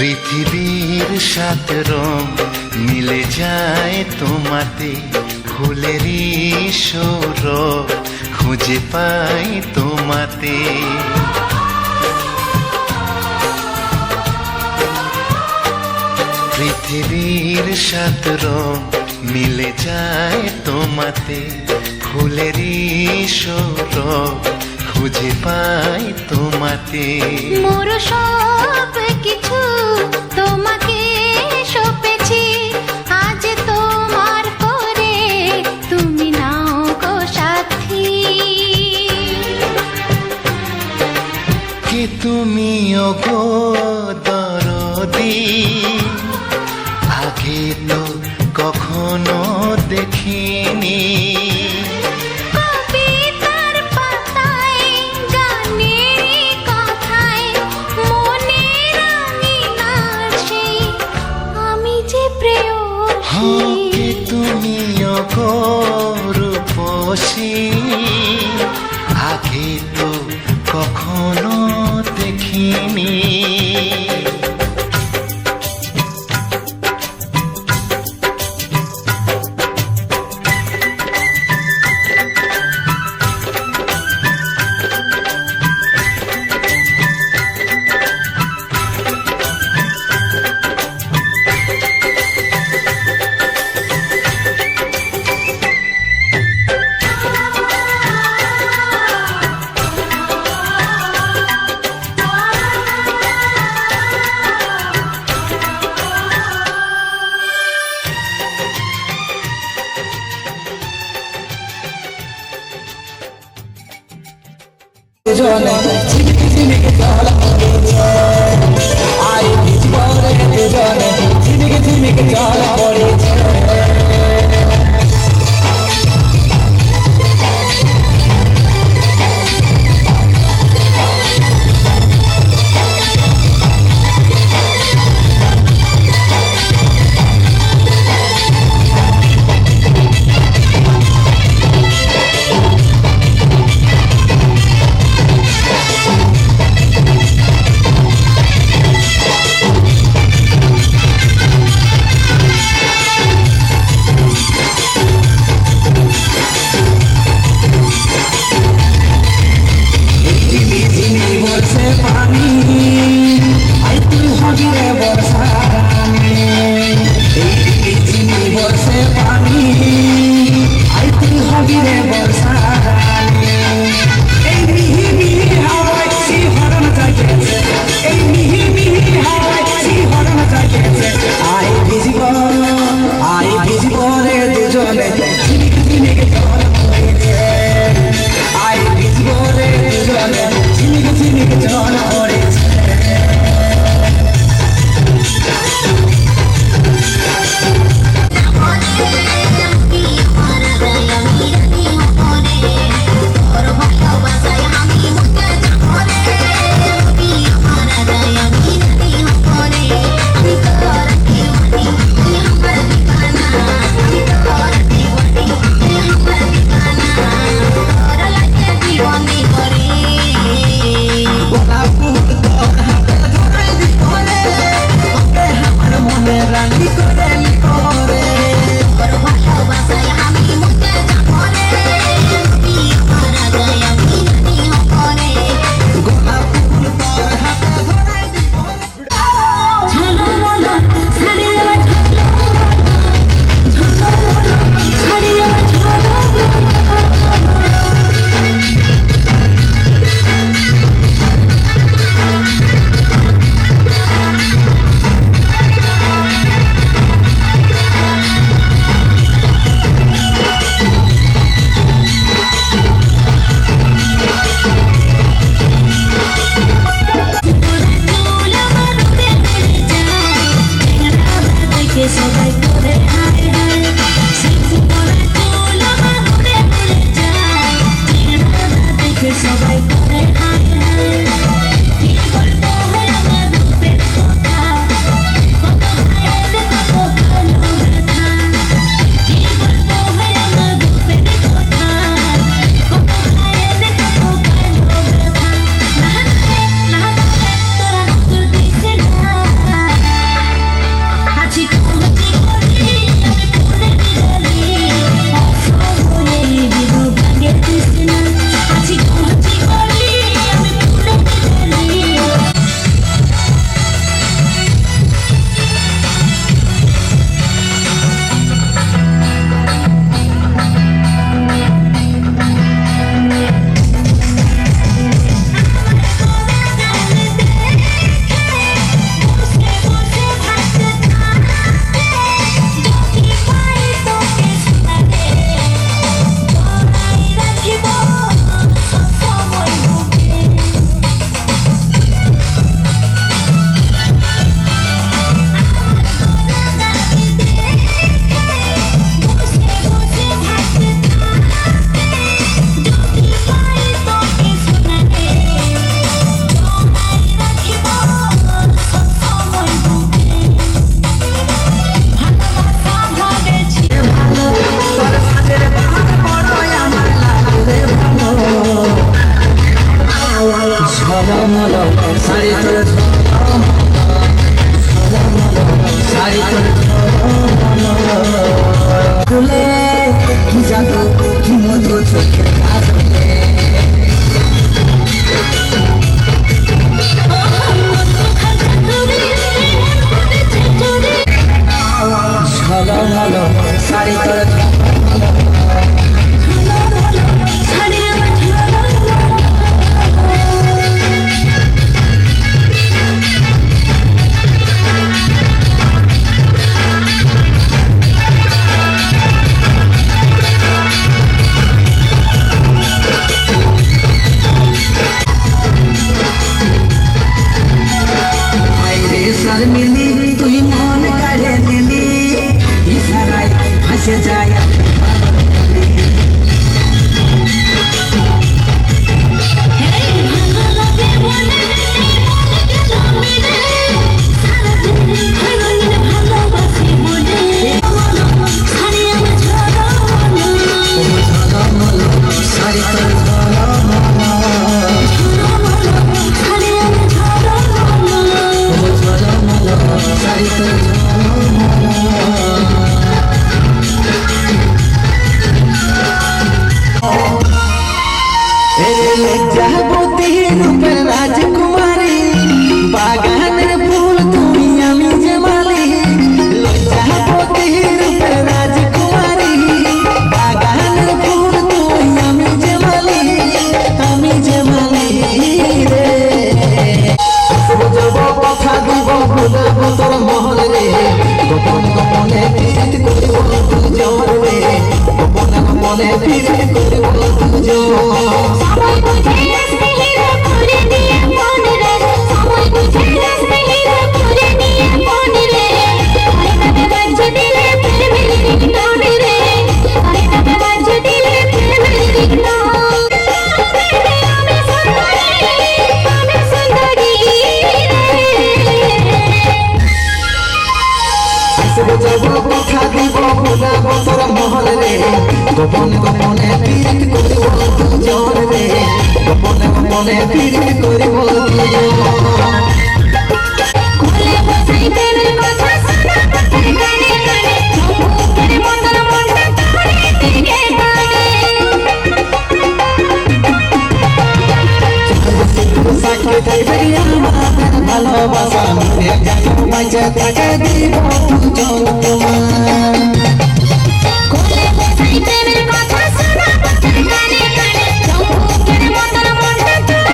পৃথিবীর সাত রং মিলে যায় তোমাতে, ফুলেরই সৌরভ খুঁজে পাই তোমাতে। পৃথিবীর সাত রং মিলে যায় তোমাতে, ফুলেরই সৌরভ খুঁজে পাই তোমাতে। মোর সব কিছু তোমাকে সঁপেছি, আজ তোমার করে তুমি নাও গো সাথী। কে তুমি ওগো দরদি, আগে তো কখনো দেখিনি। কবিতার পাতায় গানেরই কথায় মনের আঙিনার সেই আমি যে প্রেয়সী। কে তুমি ওগো রূপসী, আগে তো কখনো দেখিনি। লজ্জাবতী রূপের রাজকুমারী বাগানের ফুল তুমি আমি যে মালি লজ্জাবতী রূপের রাজকুমারী বাগানের ফুল তুমি আমি যে মালি রে যাব কথা দিব ভুলাব তোর মহল রে গোপন গোপনে প্রীত করিব দুজন রে গোপন গোপনে প্রীত করিব দুজন সময় বুঝে স্নেহিরা করে দিয়ে মন রে সময় বুঝে স্নেহিরা করে দিয়ে মন রে আরে তবে বাজ দিলে প্রেমের রিংটোন রে আরে তবে বাজ দিলে প্রেমের রিংটোন আমি সুন্দরী আসব যাব কথা দিব ভুলাব তোর মহল রে গোপন গোপনে প্রীত করিব দুজন রে গোপন গোপনে প্রীত করিব দুজন খুলে বসাই প্রেমের কথা শোনা কানে কানে চুপের মতন মনটা করে দিকে টানে সাথে থাকবে আমার ভালোবাসা মনে জানো বাঁচা থাকা দিব দুজন তোমার খুলে বসাই প্রেমের কথা শোনা কানে কানে চুপের মতন মনটা করে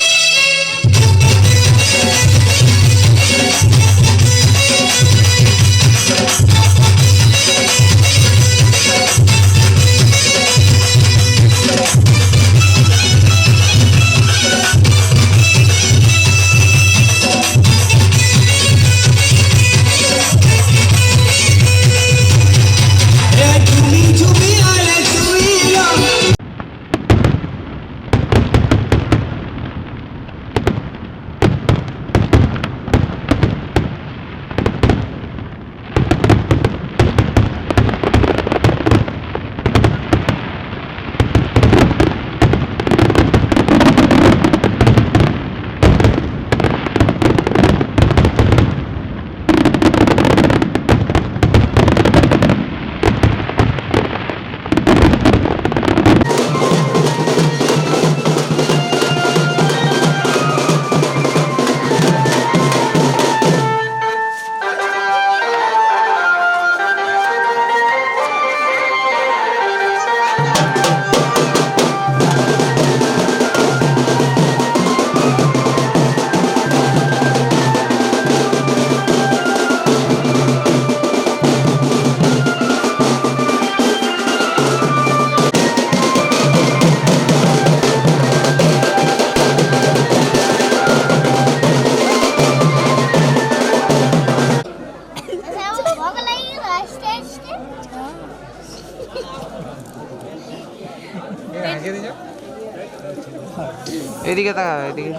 এদিকে তাকাও এদিকে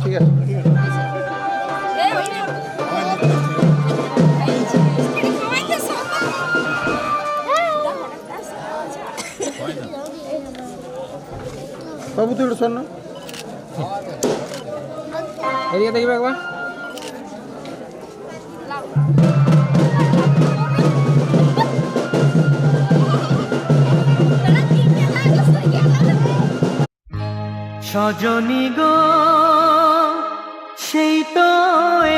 ঠিক আছে বাবু তুই শোন না এদিকে দেখবে একবার সজনী গো সেই তো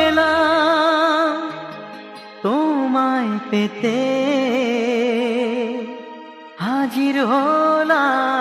এলাম তোমায় পেতে হাজির হলাম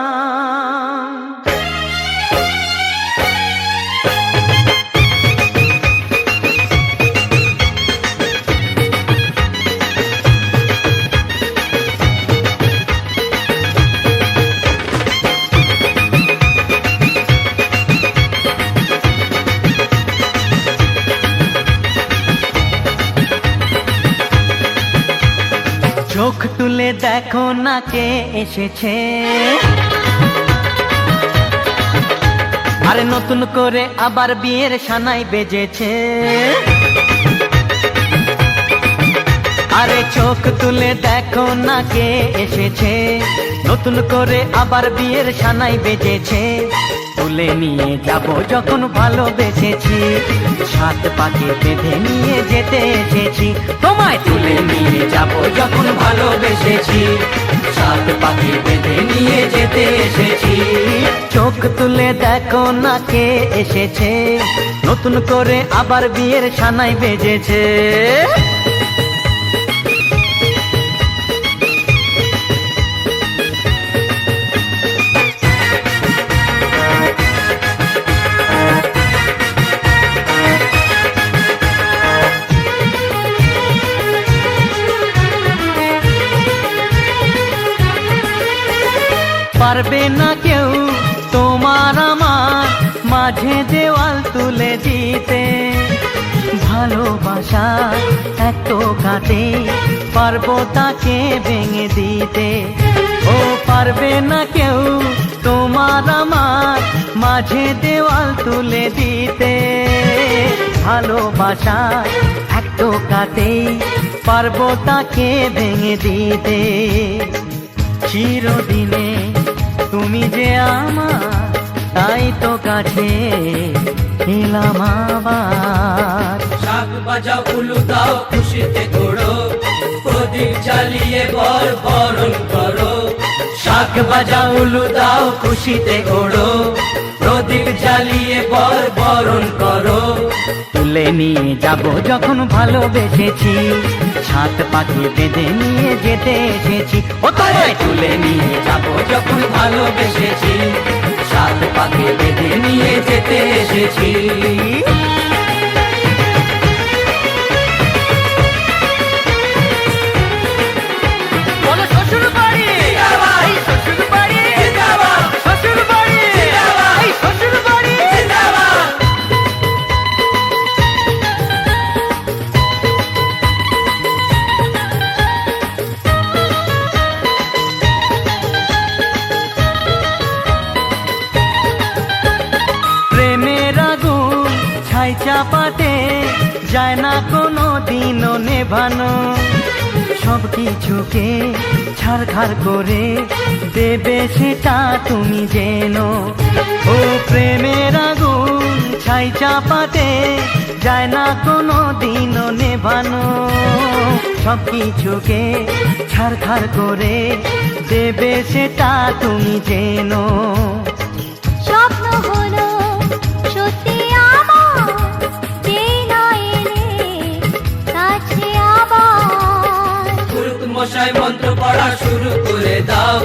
চোখ তুলে দেখো না কে এসেছে আরে নতুন করে আবার বিয়ের সানাই বেজেছে আরে চোখ তুলে দেখো না কে এসেছে নতুন করে আবার বিয়ের সানাই বেজেছে, তুলে নিয়ে যাব যখন ভালোবেসেছি, সাত পাকে বেঁধে নিয়ে যেতে এসেছি, তোমায় তুলে নিয়ে যাব যখন ভালোবেসেছি, সাত পাকে বেঁধে নিয়ে যেতে এসেছি। চোখ তুলে দেখো না কে এসেছে, নতুন করে আবার বিয়ের সানাই বেজেছে। পারবে না কেউ তোমার আমার মাঝে দেওয়াল তুলে দিতে, ভালোবাসা এত কাটে পারবো তাকে ভেঙে দিতে। ও পারবে না কেউ তোমার আমার মাঝে দেওয়াল তুলে দিতে, ভালোবাসা এত কাটে পারবো তাকে ভেঙে দিতে। চিরদিনে তুমি যে আমার, তাই তো কাছে এলাম আবার। শাক বাজাও উলু দাও খুশিতে ঘোড়ো, প্রদীপ জ্বালিয়ে বর বরণ করো। শাক বাজাও উলু দাও খুশিতে ঘোড়ো, প্রদীপ জ্বালিয়ে বর বরণ করো। তুলে নিয়ে যাব যখন ভালোবেসেছি, সাত পাখি বেঁধে নিয়ে যেতে এসেছি। ও তোমায় তুলে নিয়ে যাব যখন ভালোবেসেছি, সাত পাখি বেঁধে নিয়ে যেতে এসেছি। বলো শ্বশুর বাড়ি, এই শ্বশুর বাড়ি, শ্বশুর বাড়ি, এই শ্বশুর বাড়ি। প্রেমের আগুন ছাই চাপাতে যায় না কোনো দিনও নেভানো, সব কিছুকে ছাড়খাড় করে দেবে সেটা তুমি জেনো। ও প্রেমের আগুন ছাই চাপাতে যায় না কোনো দিনও নেভানো, সব কিছুকে ছাড়খাড় করে দেবে সেটা তুমি জেনো। স্বপ্ন হলো সত্যি আমার, যে না এলে কাছে আবার। পুরুত মশাই মন্ত্র পড়া শুরু করে দাও,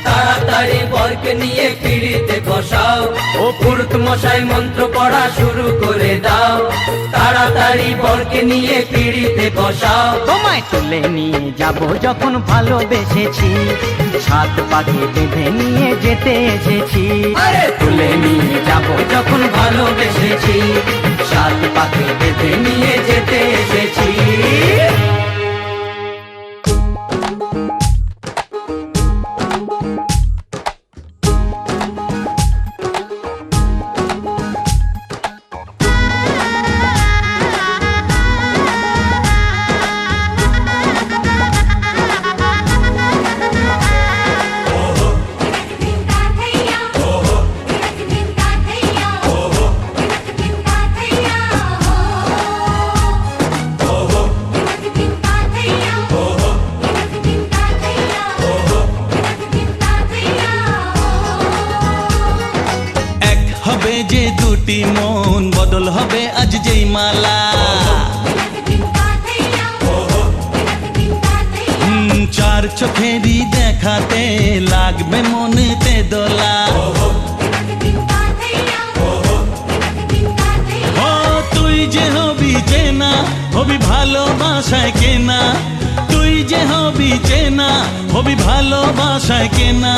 তাড়াতাড়ি বরকে নিয়ে পিড়িতে বসাও। ও পুরুত মশাই মন্ত্র পড়া শুরু করে দাও, তাড়াতাড়ি বরকে নিয়ে পিড়িতে বসাও। তোমায় তুলে নিয়ে যাব যখন ভালোবেসেছি, সাত পাখি বেঁধে নিয়ে যেতে এসেছি। আরে তুলে নিয়ে যাব যখন ভালোবেসেছি, সাত পাখি বেঁধে নিয়ে যেতে এসেছি। হবে যে দুটি মন, বদল হবে আজ যেই মালা। চার চোখেরই দেখাতে লাগবে মনেতে দোলা। ও তুই যে হবি চেনা, হবি ভালোবাসায় কেনা, তুই যে হবি চেনা, হবি ভালোবাসায় কেনা।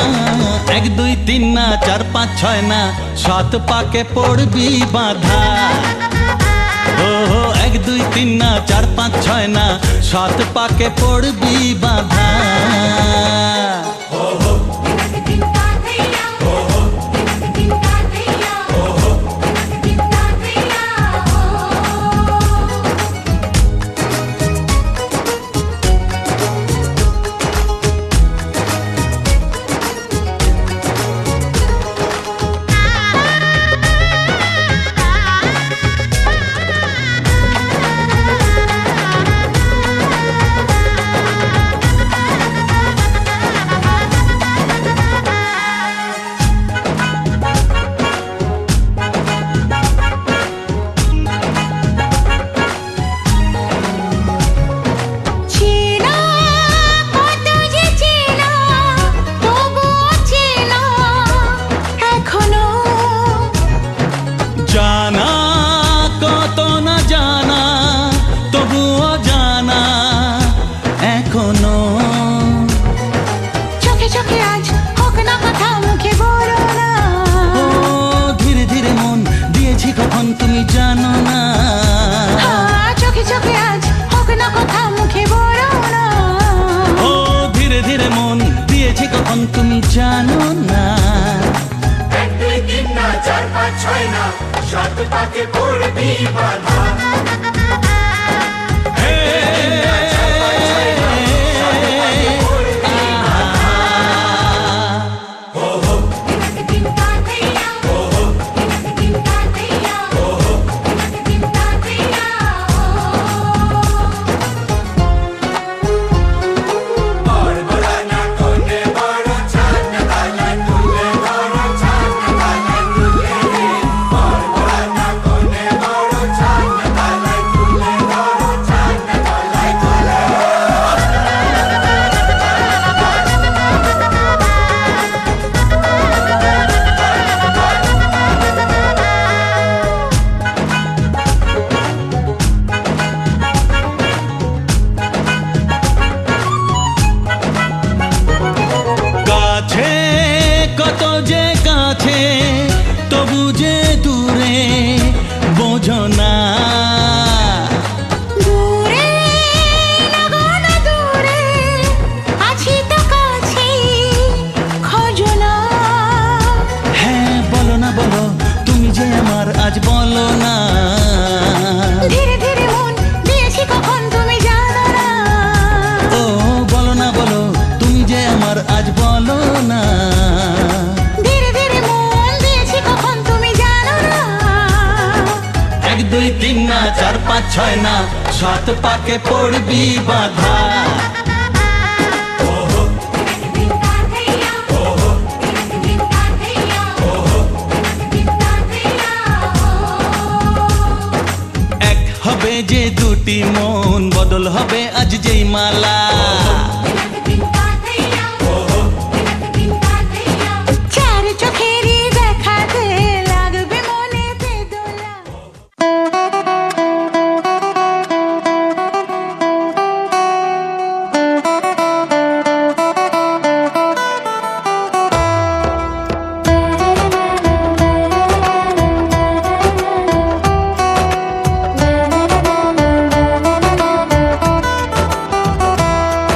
এক দুই তিন না, চার পাঁচ ছয় না, সাত পাকে পড়বি বাধা। ও এক দুই তিন না, চার পাঁচ ছয় না, সাত পাকে পড়বি বাধা। সাত পাকে পড়বি বাধা চার পাঁচ ছয় না সাত পাকে পড়বি বাধা এক হবে যে দুটি মন বদল হবে আজ যেই মালা চার চোখেরই দেখাতে লাগবে মনেতে দোলা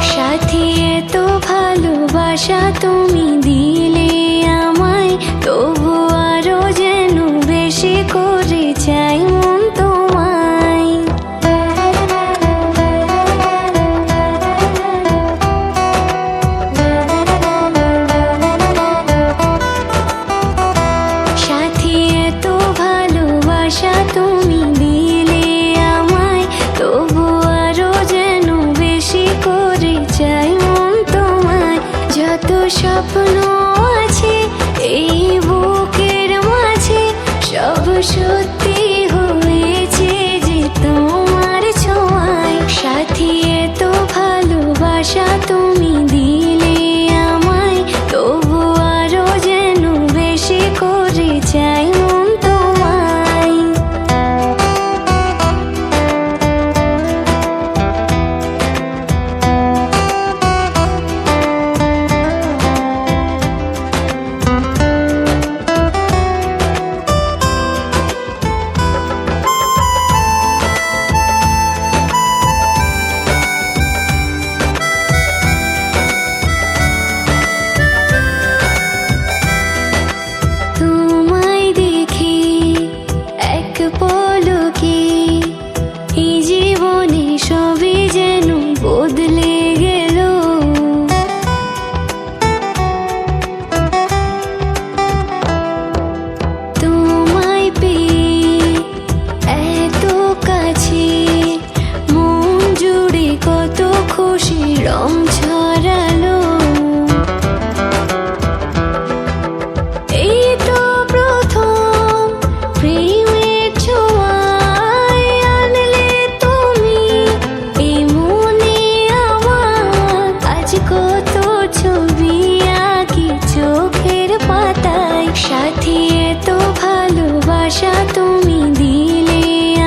সাথী এত ভালোবাসা তুমি দিলে আমায় তবু আরো যেন বেশি করে চাই মন তোমায় সাথী এত ভালোবাসা তুমি দিলে আমায় তবু আরো যেন বেশি করে চাই মন তোমায় যত স্বপ্ন আছে এই বুকের মাঝে সব সত্যি হয়েছে যে তোমার ছোঁয়ায় সাথী এত ভালোবাসা তুমি দিলে আমায় তবু আরো যেন বেশি করে চাই মন তোমায় তোমায় দেখি এক পলকে এই জীবনে সবই যেন বদলে গেল তোমায় পেয়ে এত কাছে মন জুড়ে কত খুশি রং ছড়ালো এই তো প্রথম প্রেমের ছোঁয়ায় আনলে তুমি এই মনে আমার আজ কত ছবি আঁকি চোখের পাতায় সাথী এত ভালোবাসা তুমি দিলে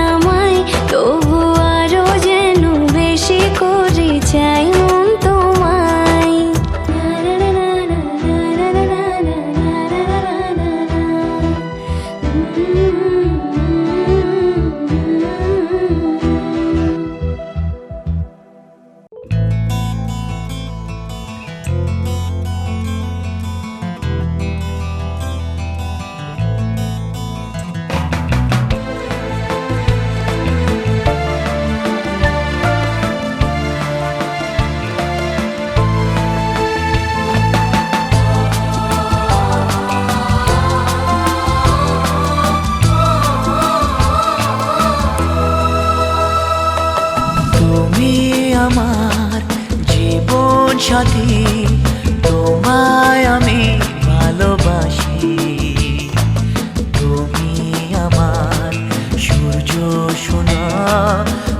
আমায় তবু আরো যেন বেশি করে চাই মন তোমায় সাথী তোমায় আমি ভালোবাসি তুমি আমার সূর্য সোনা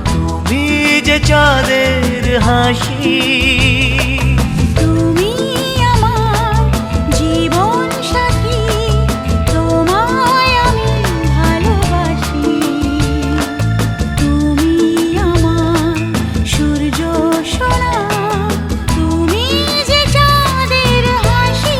তুমি যে চাঁদের হাসি তুমি আমার জীবন সাথী তোমায় আমি ভালোবাসি তুমি আমার সূর্য সোনা তুমি যে চাঁদের হাসি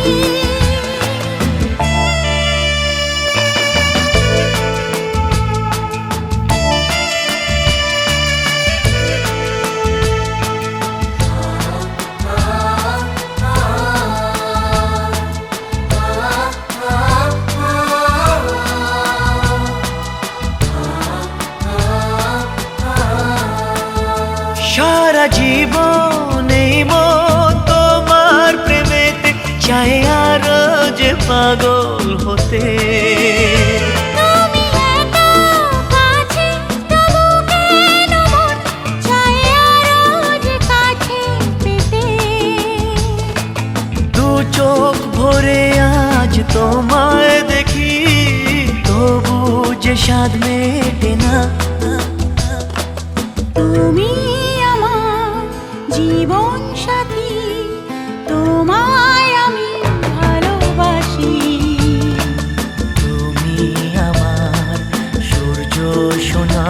সারা জীবন এই মন তোমার প্রেমেতে চাই আরো যে পাগল হতে তুমি এত কাছে তবু কেন মন চায় আরো যে কাছে পেতে দু চোখ ভরে আজ তোমায় দেখি তবু যে স্বাদ মেটে না তুমি আমার জীবন সাথী তোমায় আমি ভালোবাসি তুমি আমার সূর্য সোনা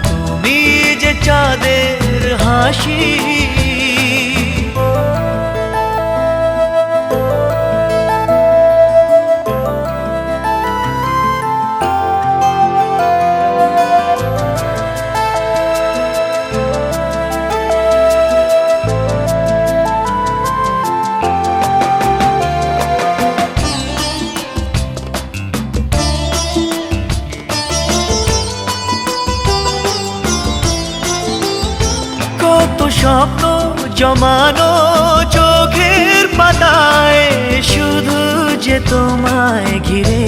তুমি যে চাঁদের হাসি কত স্বপ্ন জমানো চোখের পাতায় শুধু যে তোমায় ঘিরে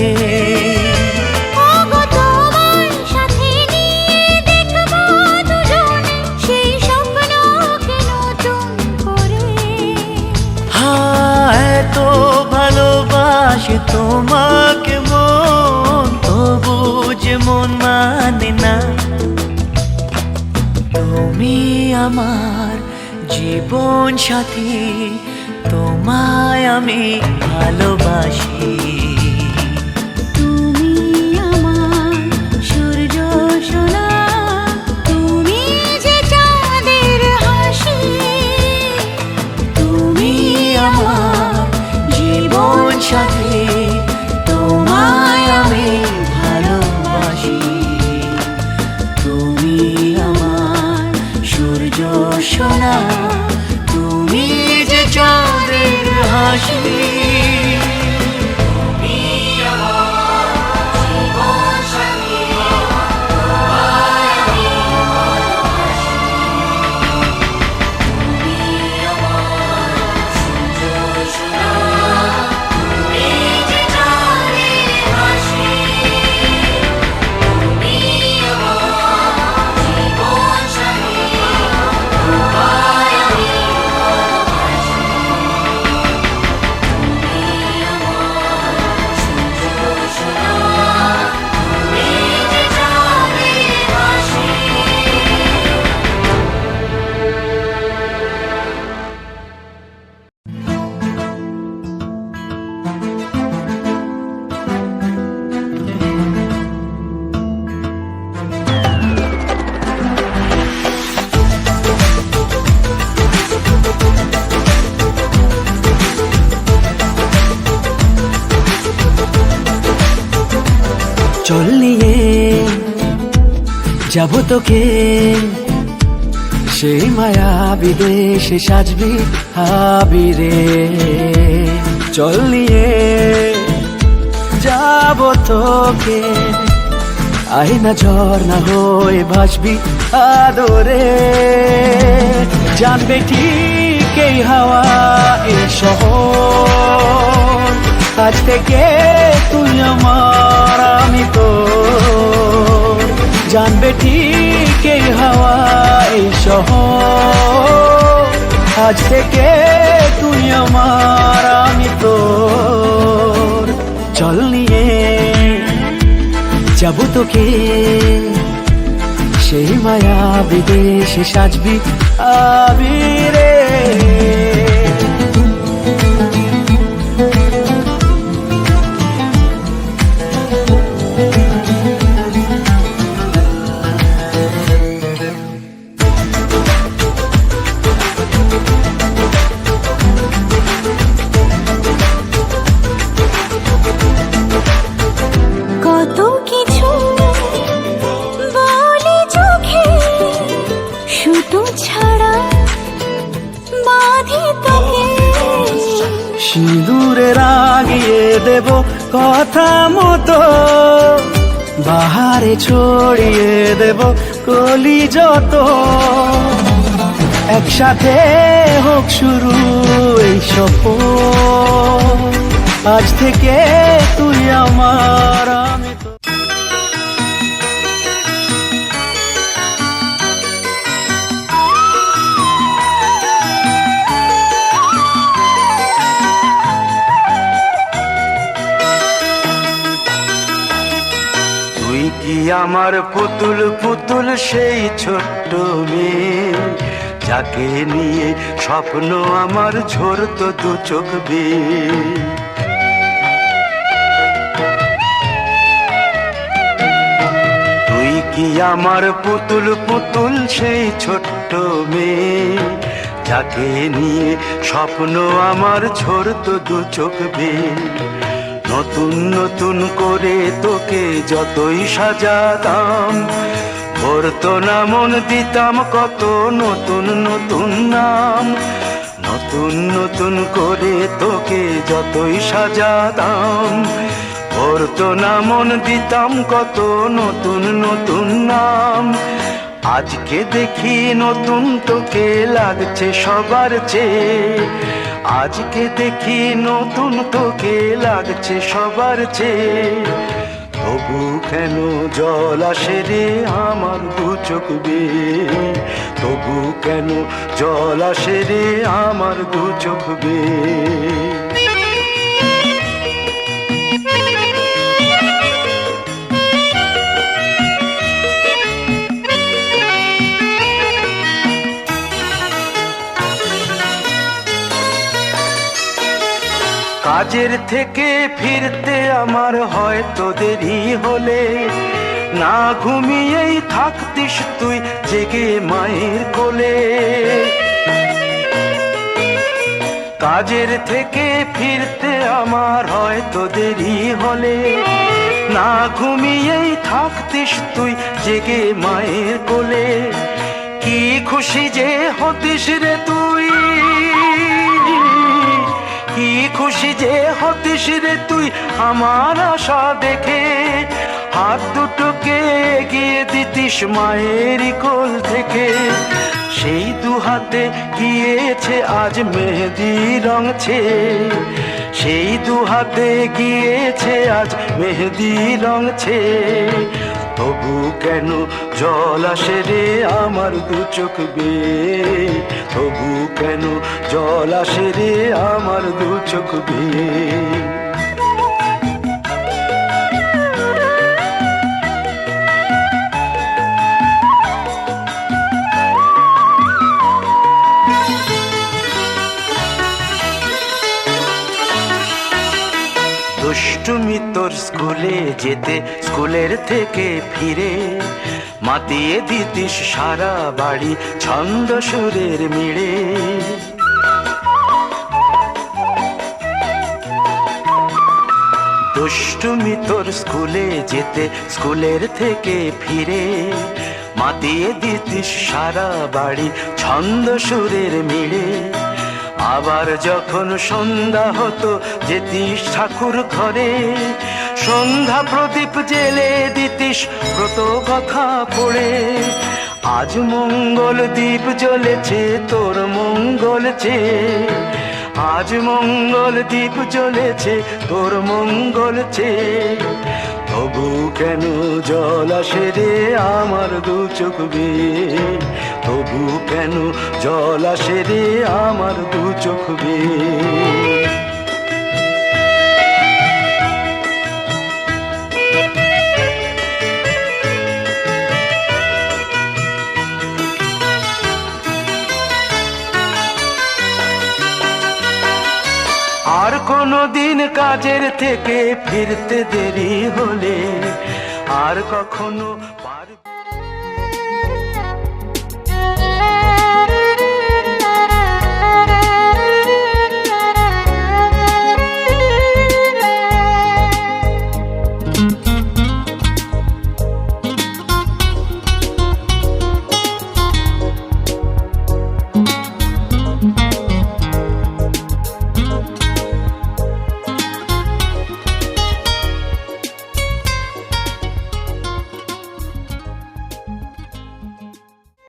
ওগো তোমার সাথে নিয়ে দেখবো দুজনে সেই স্বপ্নকে নতুন করে এত ভালোবাসে তোমাকে মন তবু যে মন মানে না তুমি আমার জীবন সাথী তোমায় আমি ভালোবাসি তুমি আমার সূর্য সোনা তুমি যে চাঁদের হাসি তুমি আমার জীবন সাথী তোমায় আমি ভালোবাসি তুমি আমার সূর্য সোনা তুমি যে চাঁদের হাসি চল নিয়ে যাব তোকে সেই মায়া বিদেশে সাজবি আবিরে চল নিয়ে যাব তোকে আইনা ঝর্ণা হয়ে ভাসবি আদরে জানবে ঠিক এই হাওয়া এই শহর আজ থেকে তুই আমার আমি তো জানবে ঠিক এই হাওয়া এই শহর আজ থেকে তুই আমার আমি তোর চল নিয়ে যাব তোকে সেই মায়া বিদেশে সাজবি আবিরে কত কিছু বলে চোখে সুতো ছাড়া বাঁধি তোকে সিঁদুরে রাগিয়ে দেব কথা মতো বাহারে ছড়িয়ে দেব কলি যত একসাথে হোক শুরু এই সফর আজ থেকে তুই আমার আমি তো তুই কি আমার পুতুল পুতুল সেই ছোট্ট মেয়ে যাকে নিয়ে স্বপ্ন আমার ঝরতো দু চোখ বেয়ে তুই কি আমার পুতুল পুতুল সেই ছোট্ট মেয়ে যাকে নিয়ে স্বপ্ন আমার ঝরতো দু চোখ বেয়ে নতুন নতুন করে তোকে যতই সাজাতাম ভরতো না মন দিতাম কত নতুন নতুন নাম নতুন নতুন করে তোকে যতই সাজাতাম ভরতো না মন দিতাম কত নতুন নতুন নাম আজকে দেখি নতুন তোকে লাগছে সবার চেয়ে আজকে দেখি নতুন তোকে লাগছে সবার চেয়ে তবু কেন জল আসে রে আমার দু চোখ বেয়ে তবু কেন জল আসে রে আমার দু চোখ বেয়ে কাজের থেকে ফিরতে আমার হয়তো দেরি হলে না ঘুমিয়েই থাকতিস তুই জেগে মায়ের কোলে কাজের থেকে ফিরতে আমার হয়তো দেরি হলে না ঘুমিয়েই থাকতিস তুই জেগে মায়ের কোলে কি খুশি যে হতিস রে তুই কি খুশি যে হতিস রে তুই আমার আশা দেখে হাত দুটোকে এগিয়ে দিতিস মায়ের কোল থেকে সেই দু হাতে গিয়েছে আজ মেহেদি রঙছে সেই দু হাতে গিয়েছে আজ মেহেদি রঙছে তবু কেন জল আসে রে আমার দু চোখ বেয়ে তবু কেন জল আসে রে আমার দু চোখ বেয়ে দুষ্টুমি তোর স্কুলে যেতে স্কুলের থেকে ফিরে মাতিয়ে দিতিস সারা বাড়ি ছন্দ সুরের মিড়ে দুষ্টুমি তোর স্কুলে যেতে স্কুলের থেকে ফিরে মাতিয়ে দিতিস সারা বাড়ি ছন্দ সুরের মিড়ে আবার যখন সন্ধ্যা হতো যেতিস ঠাকুর ঘরে সন্ধ্যা প্রদীপ জেলে দিতিস ব্রত কথা পড়ে আজ মঙ্গল দ্বীপ জ্বলেছে তোর মঙ্গল চেয়ে আজ মঙ্গল দ্বীপ জ্বলেছে তোর মঙ্গল চেয়ে তবু কেন জল আসে রে আমার দু চোখ বেয়ে তবু কেন জল আসে রে আমার দু চোখ বেয়ে। আর কোনো দিন কাজের থেকে ফিরতে দেরি হলে আর কখনো